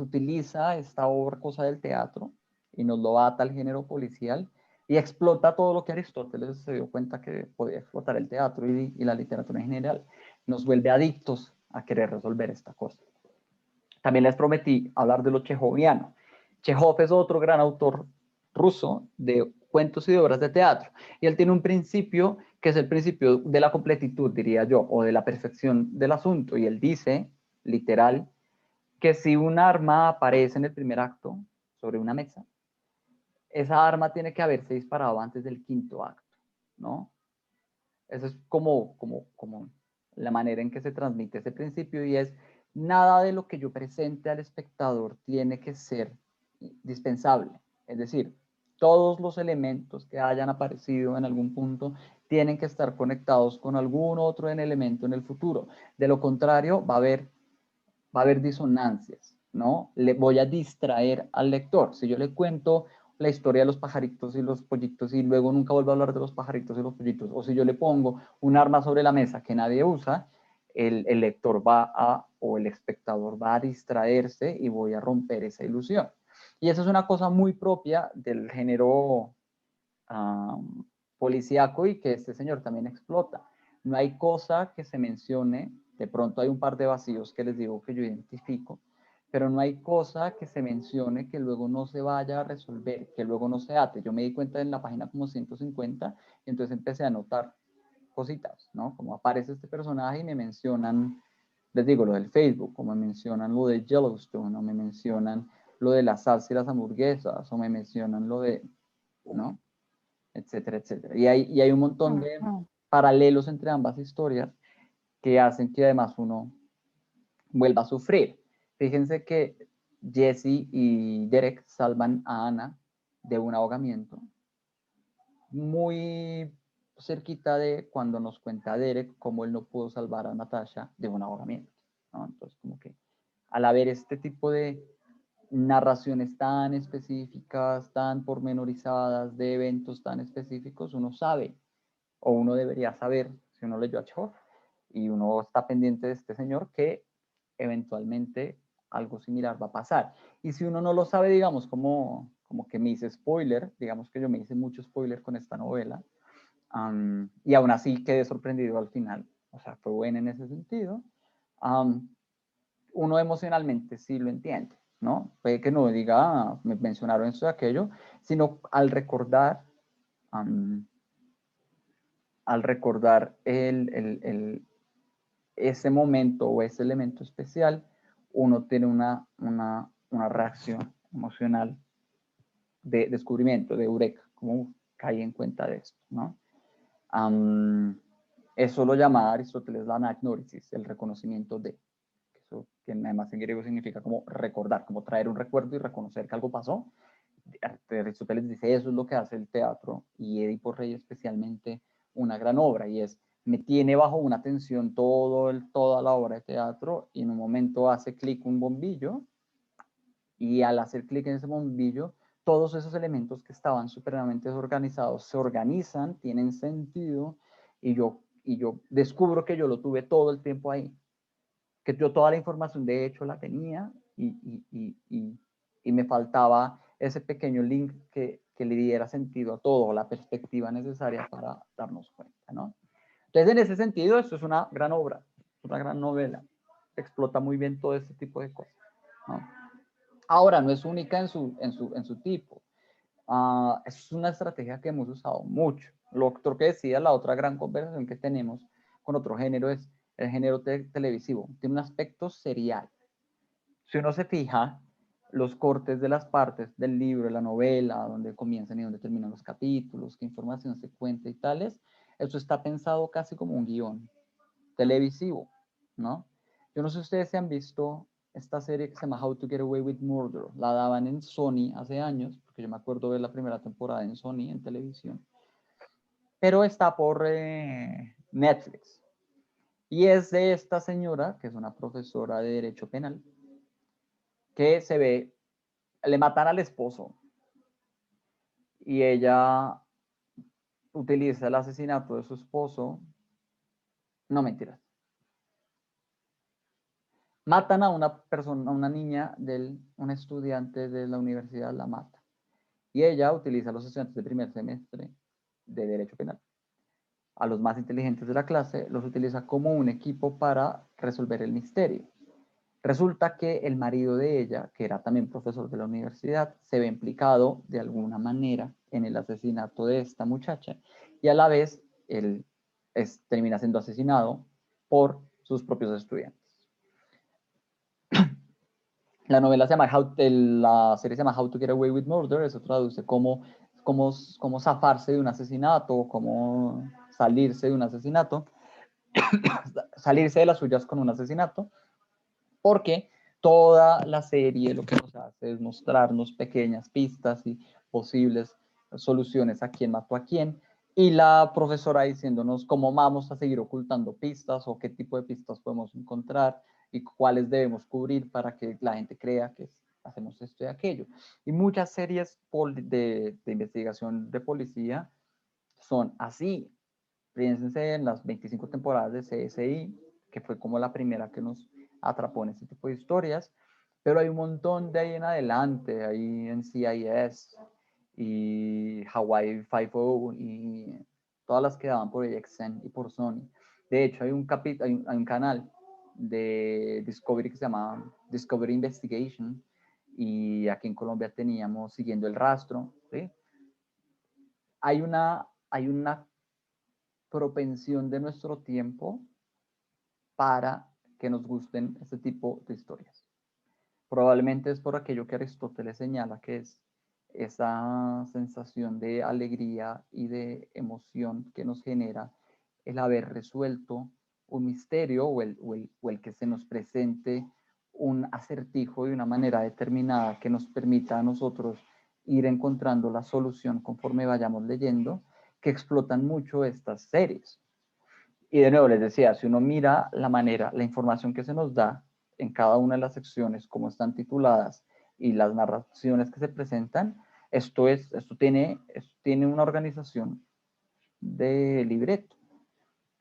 utiliza esta cosa del teatro y nos lo ata al género policial y explota todo lo que Aristóteles se dio cuenta que podía explotar el teatro y la literatura en general. Nos vuelve adictos a querer resolver esta cosa. También les prometí hablar de lo chejoviano. Chejov es otro gran autor ruso de cuentos y de obras de teatro. Y él tiene un principio que es el principio de la completitud, diría yo, o de la perfección del asunto. Y él dice, literal, que si un arma aparece en el primer acto sobre una mesa, esa arma tiene que haberse disparado antes del quinto acto, ¿no? Eso es como la manera en que se transmite ese principio y es nada de lo que yo presente al espectador tiene que ser dispensable. Es decir, todos los elementos que hayan aparecido en algún punto tienen que estar conectados con algún otro elemento en el futuro. De lo contrario, va a haber disonancias, ¿no? Le voy a distraer al lector. Si yo le cuento la historia de los pajaritos y los pollitos y luego nunca vuelvo a hablar de los pajaritos y los pollitos, o si yo le pongo un arma sobre la mesa que nadie usa, el lector o el espectador va a distraerse y voy a romper esa ilusión. Y eso es una cosa muy propia del género policíaco y que este señor también explota. no hay cosa que se mencione, de pronto hay un par de vacíos que les digo que yo identifico, pero no hay cosa que se mencione que luego no se vaya a resolver, que luego no se ate. Yo me di cuenta en la página como 150 y entonces empecé a notar cositas, ¿no? Como aparece este personaje y me mencionan, les digo, lo del Facebook, como me mencionan lo de Yellowstone, o me mencionan lo de la salsa y las hamburguesas, o me mencionan lo de, ¿no? Etcétera, etcétera. Y hay un montón de paralelos entre ambas historias que hacen que además uno vuelva a sufrir. Fíjense que Jesse y Derek salvan a Ana de un ahogamiento muy cerquita de cuando nos cuenta Derek cómo él no pudo salvar a Natasha de un ahogamiento, ¿no? Entonces, como que al haber este tipo de narraciones tan específicas, tan pormenorizadas, de eventos tan específicos, uno sabe, o uno debería saber, si uno leyó a Chekhov, y uno está pendiente de este señor, que eventualmente algo similar va a pasar. Y si uno no lo sabe, digamos, como que me hice spoiler, digamos que yo me hice mucho spoiler con esta novela, y aún así quedé sorprendido al final, o sea, fue buena en ese sentido, uno emocionalmente sí lo entiende, ¿no? Puede que no diga, ah, me mencionaron esto y aquello, sino al recordar ese momento o ese elemento especial, uno tiene una reacción emocional de descubrimiento, de eureka, como caí en cuenta de esto, ¿no? Eso lo llama Aristóteles la anagnórisis, el reconocimiento de, eso que además en griego significa como recordar, como traer un recuerdo y reconocer que algo pasó. Aristóteles dice, eso es lo que hace el teatro, y Edipo Rey especialmente una gran obra, y es, me tiene bajo una tensión toda la obra de teatro, y en un momento hace clic un bombillo, y al hacer clic en ese bombillo, todos esos elementos que estaban supremamente desorganizados se organizan, tienen sentido, y yo descubro que yo lo tuve todo el tiempo ahí, que yo toda la información de hecho la tenía, y me faltaba ese pequeño link que le diera sentido a todo, la perspectiva necesaria para darnos cuenta, ¿no? Entonces, en ese sentido, esto es una gran obra, una gran novela, explota muy bien todo este tipo de cosas, ¿no? Ahora, no es única en su tipo, es una estrategia que hemos usado mucho. Lo otro que decía, la otra gran conversación que tenemos con otro género es el género televisivo, tiene un aspecto serial. Si uno se fija, los cortes de las partes del libro, de la novela, donde comienzan y donde terminan los capítulos, qué información se cuenta y tales, eso está pensado casi como un guión televisivo, ¿no? Yo no sé si ustedes se han visto esta serie que se llama How to Get Away with Murder. La daban en Sony hace años, porque yo me acuerdo ver la primera temporada en Sony, en televisión. Pero está por Netflix. Y es de esta señora, que es una profesora de Derecho Penal, que se ve, le matan al esposo y ella utiliza el asesinato de su esposo, no mentiras, matan a una persona, a una niña, un estudiante de la universidad la mata, y ella utiliza a los estudiantes de primer semestre de Derecho Penal, a los más inteligentes de la clase, los utiliza como un equipo para resolver el misterio. Resulta que el marido de ella, que era también profesor de la universidad, se ve implicado de alguna manera en el asesinato de esta muchacha, y a la vez él termina siendo asesinado por sus propios estudiantes. La novela se llama la serie se llama How to Get Away with Murder, eso traduce como zafarse de un asesinato, cómo salirse de un asesinato, salirse de las suyas con un asesinato, porque toda la serie lo que nos hace es mostrarnos pequeñas pistas y posibles soluciones a quién mató a quién, y la profesora diciéndonos cómo vamos a seguir ocultando pistas o qué tipo de pistas podemos encontrar y cuáles debemos cubrir para que la gente crea que hacemos esto y aquello. Y muchas series de investigación de policía son así. Fíjense en las 25 temporadas de CSI, que fue como la primera que nos atrapó en este tipo de historias, pero hay un montón de ahí en adelante, hay en CIS y Hawaii Five-O y todas las que daban por AXN y por Sony. De hecho, hay un canal de Discovery que se llama Discovery Investigation, y aquí en Colombia teníamos Siguiendo el Rastro, ¿sí? Hay una propensión de nuestro tiempo para que nos gusten este tipo de historias. Probablemente es por aquello que Aristóteles señala, que es esa sensación de alegría y de emoción que nos genera el haber resuelto un misterio o el que se nos presente un acertijo de una manera determinada que nos permita a nosotros ir encontrando la solución conforme vayamos leyendo, que explotan mucho estas series. Y de nuevo les decía, si uno mira la información que se nos da en cada una de las secciones, cómo están tituladas y las narraciones que se presentan, esto tiene una organización de libreto.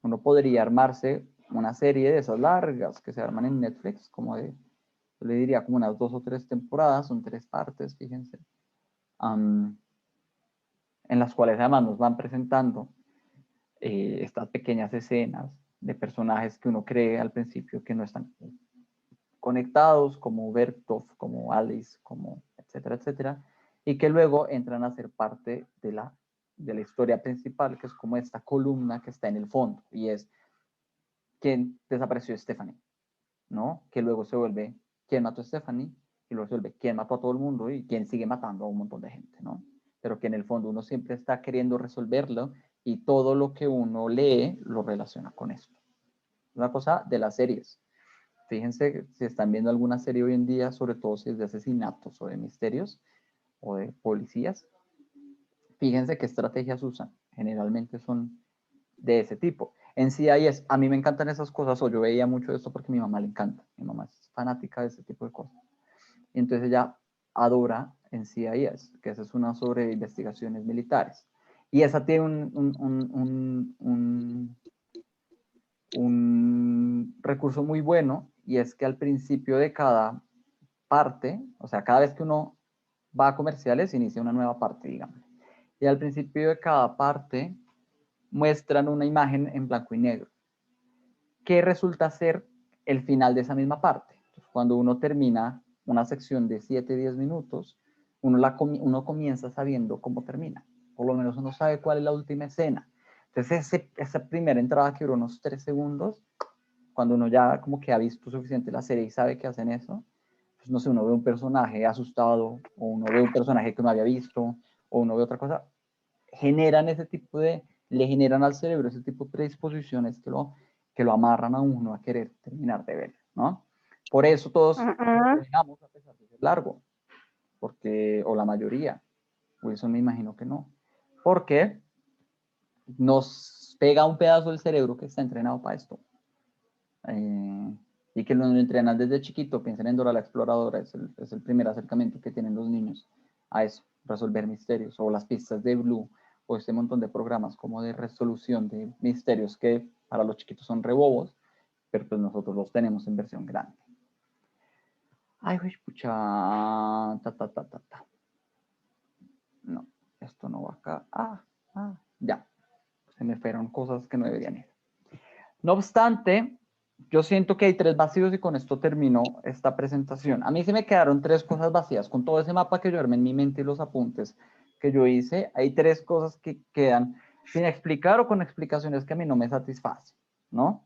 Uno podría armarse una serie de esas largas que se arman en Netflix, yo le diría como unas 2 o 3 temporadas, son 3 partes, fíjense, en las cuales además nos van presentando estas pequeñas escenas de personajes que uno cree al principio que no están conectados, como Bertov, como Alice, como etcétera, etcétera, y que luego entran a ser parte de la historia principal, que es como esta columna que está en el fondo, y es quién desapareció Stephanie, ¿no? Que luego se vuelve quién mató a Stephanie, y luego se vuelve quién mató a todo el mundo y quién sigue matando a un montón de gente, ¿no? Pero que en el fondo uno siempre está queriendo resolverlo y todo lo que uno lee lo relaciona con esto. Una cosa de las series. Fíjense si están viendo alguna serie hoy en día, sobre todo si es de asesinatos o de misterios o de policías, fíjense qué estrategias usan. Generalmente son de ese tipo. En CIS, a mí me encantan esas cosas, o yo veía mucho de esto porque a mi mamá le encanta. Mi mamá es fanática de ese tipo de cosas. Y entonces ella adora en CIS, que esa es una sobre investigaciones militares. Y esa tiene un recurso muy bueno, y es que al principio de cada parte, o sea, cada vez que uno va a comerciales, inicia una nueva parte, digamos. Y al principio de cada parte muestran una imagen en blanco y negro, que resulta ser el final de esa misma parte. Entonces, cuando uno termina una sección de 7-10 minutos, uno comienza sabiendo cómo termina. Por lo menos uno sabe cuál es la última escena. Entonces, esa primera entrada que duró unos 3 segundos, cuando uno ya como que ha visto suficiente la serie y sabe que hacen eso, pues no sé, uno ve un personaje asustado, o uno ve un personaje que no había visto, o uno ve otra cosa, le generan al cerebro ese tipo de predisposiciones que lo amarran a uno a querer terminar de ver, ¿no? Por eso todos terminamos a pesar de ser largo, o la mayoría, Wilson me imagino que no, porque nos pega un pedazo del cerebro que está entrenado para esto. Y que lo entrenan desde chiquito. Piensen en Dora la Exploradora, es el primer acercamiento que tienen los niños a eso, resolver misterios, o las pistas de Blue, o este montón de programas como de resolución de misterios que para los chiquitos son rebobos, pero pues nosotros los tenemos en versión grande. Ay, pucha, no, esto no va acá, ya, se me fueron cosas que no deberían ir. No obstante, yo siento que hay 3 vacíos, y con esto termino esta presentación. A mí se me quedaron 3 cosas vacías. Con todo ese mapa que yo armé en mi mente y los apuntes que yo hice, hay 3 cosas que quedan sin explicar o con explicaciones que a mí no me satisfacen, ¿no?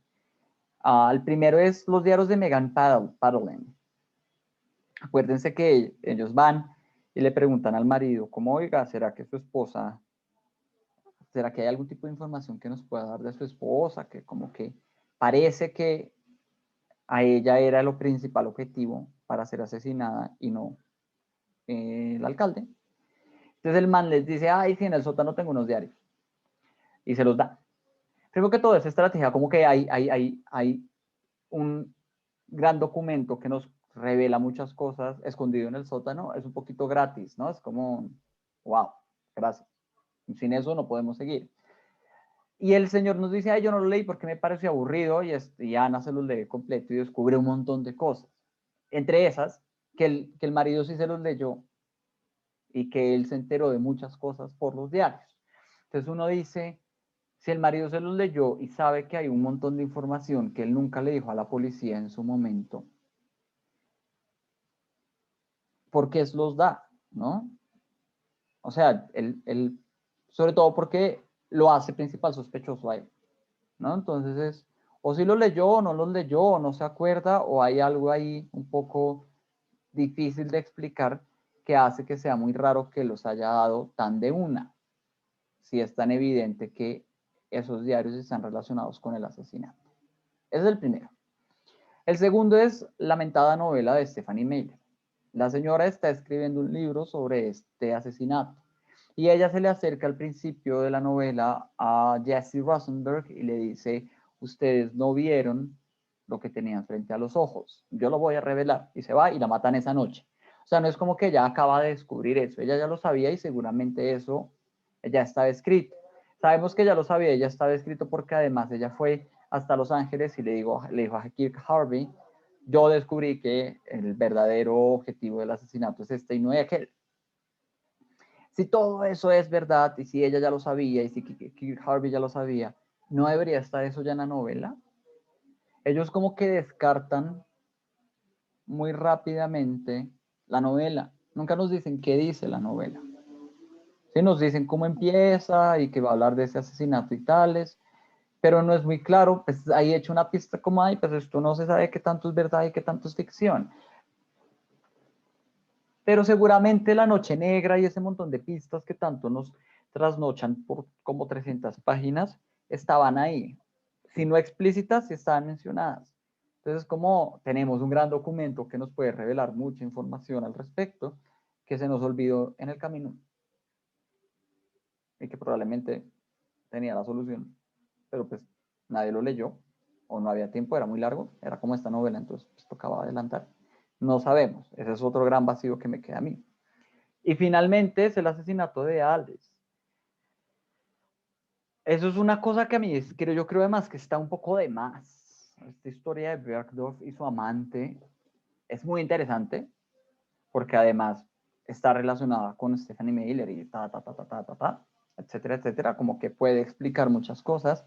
El primero es los diarios de Megan Paddling. Acuérdense que ellos van y le preguntan al marido, como, oiga, ¿será que su esposa, será que hay algún tipo de información que nos pueda dar de su esposa? Que como que parece que a ella era el principal objetivo para ser asesinada y no el alcalde. Entonces el man les dice, ay, sí, en el sótano tengo unos diarios. Y se los da. Creo que toda esa estrategia, como que hay un gran documento que nos revela muchas cosas escondido en el sótano, es un poquito gratis, ¿no? Es como, wow, gracias. Sin eso no podemos seguir. Y el señor nos dice, ay, yo no lo leí porque me pareció aburrido, y Ana se los lee completo y descubre un montón de cosas. Entre esas, que el marido sí se los leyó y que él se enteró de muchas cosas por los diarios. Entonces uno dice, Si el marido se los leyó y sabe que hay un montón de información que él nunca le dijo a la policía en su momento, ¿por qué los da? ¿No? O sea, él, sobre todo porque lo hace principal sospechoso a él, ¿no? Entonces es, o si los leyó o no los leyó, o no se acuerda, o hay algo ahí un poco difícil de explicar que hace que sea muy raro que los haya dado tan de una, si es tan evidente que esos diarios están relacionados con el asesinato. Ese es el primero. El segundo es la mentada novela de Stephanie Meyer. La señora está escribiendo un libro sobre este asesinato y ella se le acerca al principio de la novela a Jesse Rosenberg y le dice, ustedes no vieron lo que tenían frente a los ojos, yo lo voy a revelar, y se va y la matan esa noche. O sea, no es como que ella acaba de descubrir eso, ella ya lo sabía y seguramente eso ya estaba escrito. Sabemos que ya lo sabía, ya estaba escrito porque además ella fue hasta Los Ángeles y le dijo a Kirk Harvey, yo descubrí que el verdadero objetivo del asesinato es este y no es aquel. Si todo eso es verdad y si ella ya lo sabía y si Kirk Harvey ya lo sabía, ¿no debería estar eso ya en la novela? Ellos como que descartan muy rápidamente la novela. Nunca nos dicen qué dice la novela. Sí, nos dicen cómo empieza y que va a hablar de ese asesinato y tales, pero no es muy claro, pues ahí he hecho una pista como, ay, pues esto no se sabe qué tanto es verdad y qué tanto es ficción. Pero seguramente La Noche Negra y ese montón de pistas que tanto nos trasnochan por como 300 páginas estaban ahí. Si no explícitas, sí estaban mencionadas. Entonces, como tenemos un gran documento que nos puede revelar mucha información al respecto, que se nos olvidó en el camino y que probablemente tenía la solución, pero pues nadie lo leyó o no había tiempo, era muy largo, era como esta novela, entonces pues, tocaba adelantar. No sabemos, ese es otro gran vacío que me queda a mí. Y finalmente es el asesinato de Alice. Eso es una cosa que a mí, yo creo además que está un poco de más. Esta historia de Bergdorf y su amante es muy interesante, porque además está relacionada con Stephanie Meyer y etcétera, etcétera, como que puede explicar muchas cosas,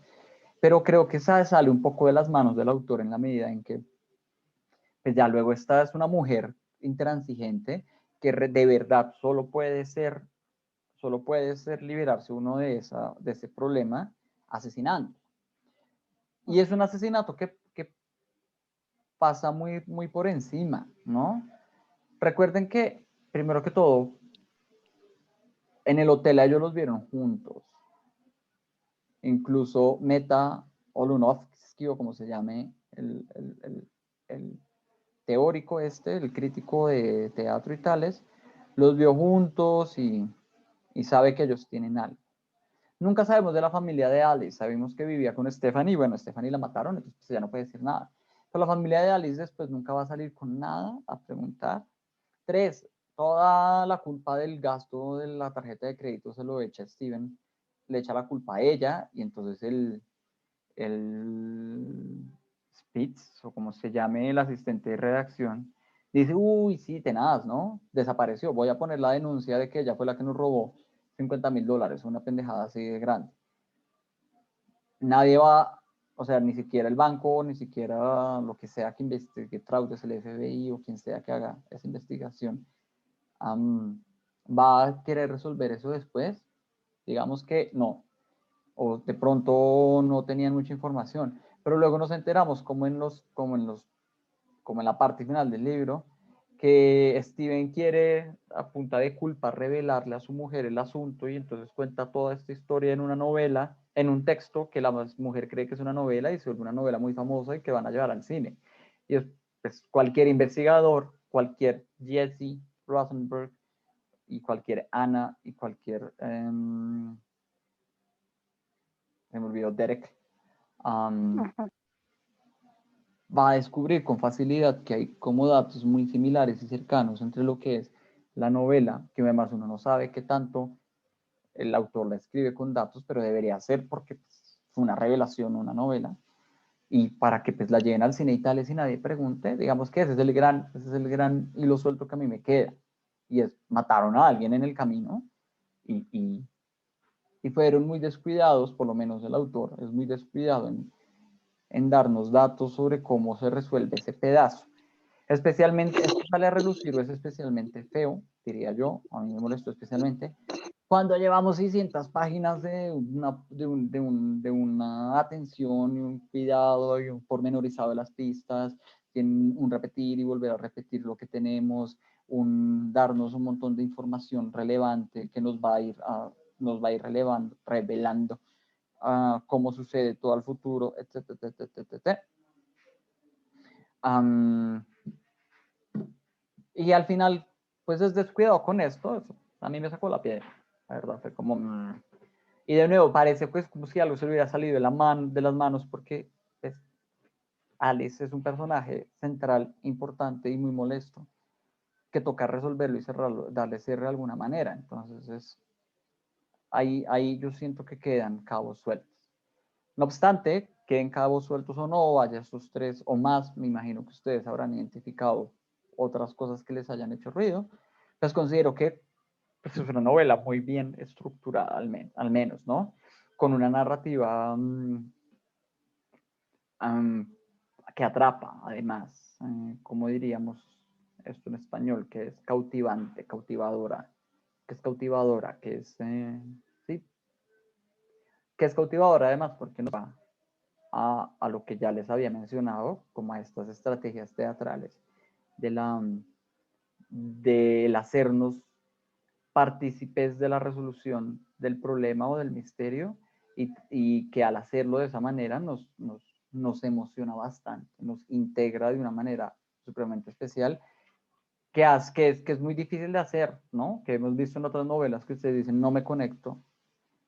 pero creo que sale un poco de las manos del autor en la medida en que, pues ya luego esta es una mujer intransigente que de verdad solo puede ser liberarse uno de ese problema asesinando. Y es un asesinato que pasa muy, muy por encima, ¿no? Recuerden que, primero que todo, en el hotel ellos los vieron juntos. Incluso Meta Olunovsky, o como se llame, el teórico el crítico de teatro y tales, los vio juntos y sabe que ellos tienen algo. Nunca sabemos de la familia de Alice, sabemos que vivía con Stephanie, y bueno, Stephanie la mataron, entonces pues, ya no puede decir nada. Pero la familia de Alice después nunca va a salir con nada a preguntar. 3, toda la culpa del gasto de la tarjeta de crédito se lo echa Steven, le echa la culpa a ella, y entonces el Spitz, o como se llame el asistente de redacción, dice, uy, sí, tenaz, ¿no? Desapareció, voy a poner la denuncia de que ella fue la que nos robó $50,000, una pendejada así de grande. Nadie va, o sea, ni siquiera el banco, ni siquiera lo que sea que investigue fraudes, el FBI o quien sea que haga esa investigación, va a querer resolver eso después. Digamos que no, o de pronto no tenían mucha información, pero luego nos enteramos como en la parte final del libro, que Steven quiere a punta de culpa revelarle a su mujer el asunto y entonces cuenta toda esta historia en una novela, en un texto que la mujer cree que es una novela y se vuelve una novela muy famosa y que van a llevar al cine. Y es, pues, cualquier investigador, cualquier Jesse Rosenberg y cualquier Anna y cualquier se me olvidó Derek, va a descubrir con facilidad que hay como datos muy similares y cercanos entre lo que es la novela, que además uno no sabe qué tanto el autor la escribe con datos, pero debería ser porque pues, fue una revelación, una novela, y para que pues la lleven al cine y tales y nadie pregunte, digamos que ese es el gran hilo suelto que a mí me queda, y es mataron a alguien en el camino y y fueron muy descuidados, por lo menos el autor es muy descuidado en darnos datos sobre cómo se resuelve ese pedazo. Especialmente, esto sale a relucir o es especialmente feo, diría yo, a mí me molestó especialmente, cuando llevamos 600 páginas de una atención y un cuidado y un pormenorizado de las pistas, un repetir y volver a repetir lo que tenemos, darnos un montón de información relevante que nos va a ir, revelando cómo sucede todo el futuro, etcétera, etcétera. Y al final, pues es descuidado con esto, eso a mí me sacó la piedra, la verdad, fue como... Y de nuevo, parece pues como si algo se le hubiera salido de las manos, porque pues, Alice es un personaje central, importante y muy molesto, que toca resolverlo y cerrarlo, darle cierre de alguna manera. Entonces, ahí yo siento que quedan cabos sueltos. No obstante, queden cabos sueltos o no, vaya estos 3 o más, me imagino que ustedes habrán identificado otras cosas que les hayan hecho ruido, pues considero que pues, es una novela muy bien estructurada, al menos, ¿no? Con una narrativa que atrapa, además, como diríamos esto en español, que es cautivante, cautivadora, sí, que es cautivadora además porque nos va a lo que ya les había mencionado, como a estas estrategias teatrales del hacernos partícipes de la resolución del problema o del misterio y que al hacerlo de esa manera nos emociona bastante, nos integra de una manera supremamente especial que es muy difícil de hacer, ¿no? Que hemos visto en otras novelas que ustedes dicen no me conecto.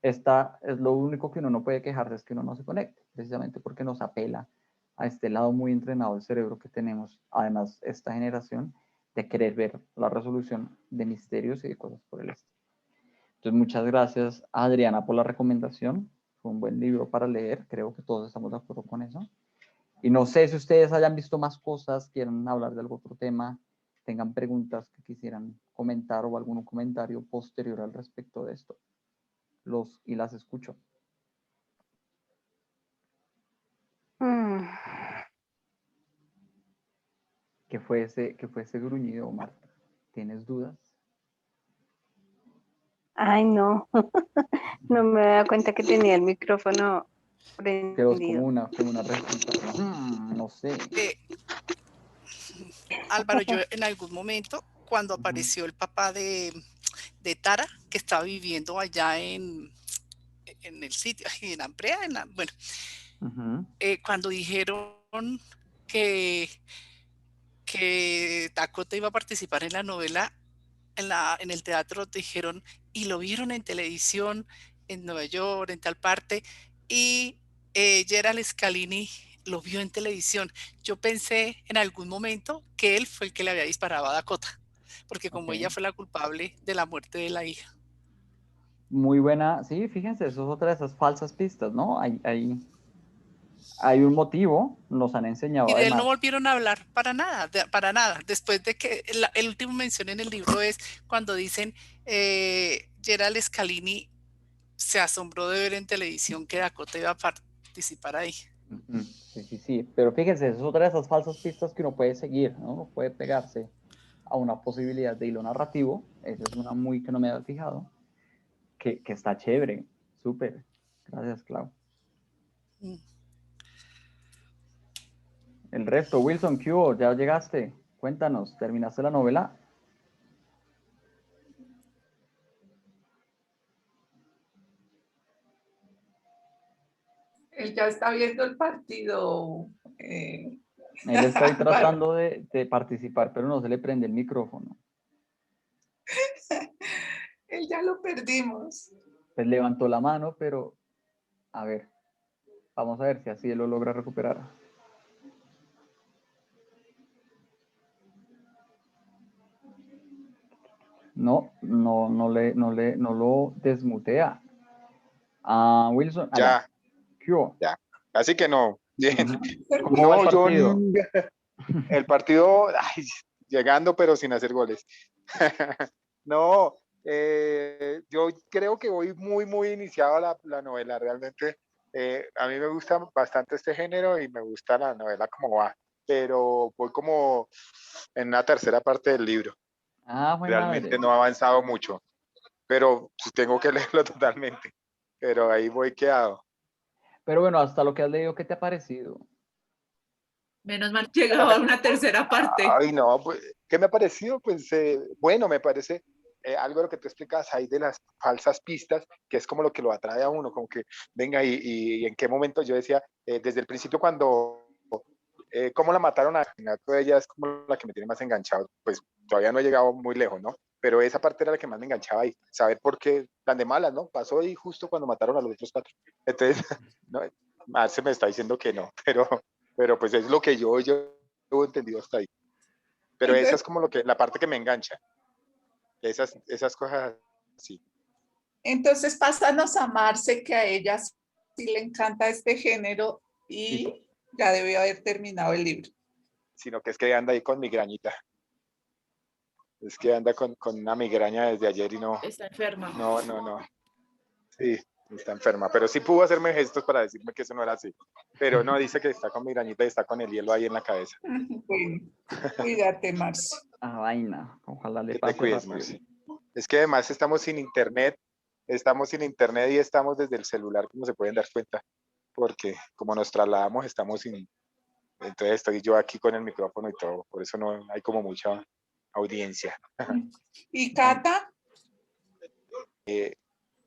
Esta es lo único que uno no puede quejarse, es que uno no se conecte, precisamente porque nos apela a este lado muy entrenado del cerebro que tenemos, además esta generación, de querer ver la resolución de misterios y de cosas por el estilo. Entonces, muchas gracias a Adriana por la recomendación. Fue un buen libro para leer, creo que todos estamos de acuerdo con eso. Y no sé si ustedes hayan visto más cosas, quieren hablar de algún otro tema, tengan preguntas que quisieran comentar o algún comentario posterior al respecto de esto. Y las escucho. ¿Qué fue ese gruñido, Marta? ¿Tienes dudas? Ay, no. No me había dado cuenta que tenía el micrófono Quedó prendido. como una respuesta. No sé. Álvaro, yo en algún momento, cuando apareció el papá de Tara, que estaba viviendo allá en el sitio, en Amprea, bueno, cuando dijeron que Dakota iba a participar en la novela, en el teatro, dijeron, y lo vieron en televisión, en Nueva York, en tal parte, y Gerald Scalini lo vio en televisión. Yo pensé en algún momento que él fue el que le había disparado a Dakota, porque como ella fue la culpable de la muerte de la hija. Muy buena, sí, fíjense, eso es otra de esas falsas pistas, ¿no? Hay un motivo, nos han enseñado. Y de además. él no volvieron a hablar para nada, Después de que el último mención en el libro es cuando dicen Gerald Scalini se asombró de ver en televisión que Dakota iba a participar ahí. Sí, pero fíjense, es otra de esas falsas pistas que uno puede seguir, ¿no? Uno puede pegarse a una posibilidad de hilo narrativo, esa es una muy que no me había fijado, que está chévere, súper. Gracias, Clau. El resto, Wilson, ¿qué hubo? ¿Ya llegaste? Cuéntanos, ¿terminaste la novela? Él ya está viendo el partido. Él está ahí tratando de participar, pero no se le prende el micrófono. Él ya lo perdimos. Pues levantó la mano, pero a ver, vamos a ver si así él lo logra recuperar. No lo desmutea. Wilson. Ya. ¿Qué hubo? Ya. Así que no. Bien. ¿Cómo va el partido? El partido llegando pero sin hacer goles. No, Yo creo que voy muy iniciado a la novela. Realmente a mí me gusta bastante este género y me gusta la novela como va, pero voy como en una tercera parte del libro. Ah, buen Realmente madre. no ha avanzado mucho, pero tengo que leerlo totalmente. Pero ahí voy quedado. Pero bueno, hasta lo que has leído, ¿qué te ha parecido? Menos mal llegaba a una tercera parte. Ay, no, pues, ¿qué me ha parecido? Pues bueno, me parece algo de lo que tú explicas ahí de las falsas pistas, que es como lo que lo atrae a uno, como que venga y en qué momento yo decía, desde el principio cuando, cómo la mataron a ella es como la que me tiene más enganchado, pues todavía no he llegado muy lejos, ¿no? Pero esa parte era la que más me enganchaba ahí, saber por qué, tan de malas, ¿no? Pasó ahí justo cuando mataron a los otros 4. Entonces, ¿no? Marce me está diciendo que no, pero pues es lo que yo he entendido hasta ahí. Pero esa es como la parte que me engancha. Esas cosas sí. Entonces pásanos a Marce, que a ella sí le encanta este género y ya debió haber terminado el libro. Sino que es que anda ahí con migrañita. Es que anda con una migraña desde ayer y no. Está enferma. No. Sí, está enferma. Pero sí pudo hacerme gestos para decirme que eso no era así. Pero no, dice que está con migrañita y está con el hielo ahí en la cabeza. Bueno, cuídate, Marce. Ah, vaina. Ojalá le Que te pase cuides, rápido. Marce. Es que además estamos sin internet y estamos desde el celular, como se pueden dar cuenta, porque como nos trasladamos estamos sin, entonces estoy yo aquí con el micrófono y todo, por eso no hay como mucha audiencia. ¿Y Cata?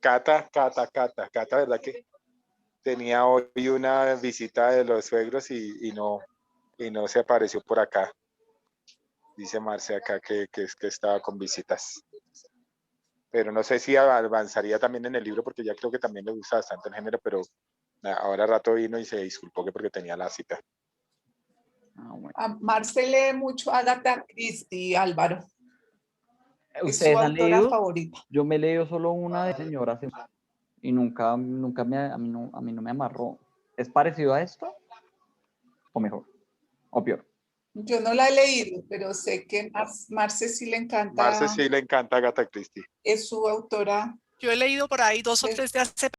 Cata, ¿verdad que tenía hoy una visita de los suegros y no se apareció por acá? Dice Marce acá que estaba con visitas. Pero no sé si avanzaría también en el libro porque ya creo que también le gusta bastante el género, pero ahora rato vino y se disculpó que porque tenía la cita. Ah, bueno. A Marce lee mucho a Agatha Christie, Álvaro. Es su ¿Ustedes han autora leído? favorita. Yo me he leído solo una de señoras y nunca a mí no me amarró. ¿Es parecido a esto? ¿O mejor? ¿O peor? Yo no la he leído, pero sé que Marce sí le encanta. Marce sí le encanta Agatha Christie. Es su autora. Yo he leído por ahí 2 o 3 de hace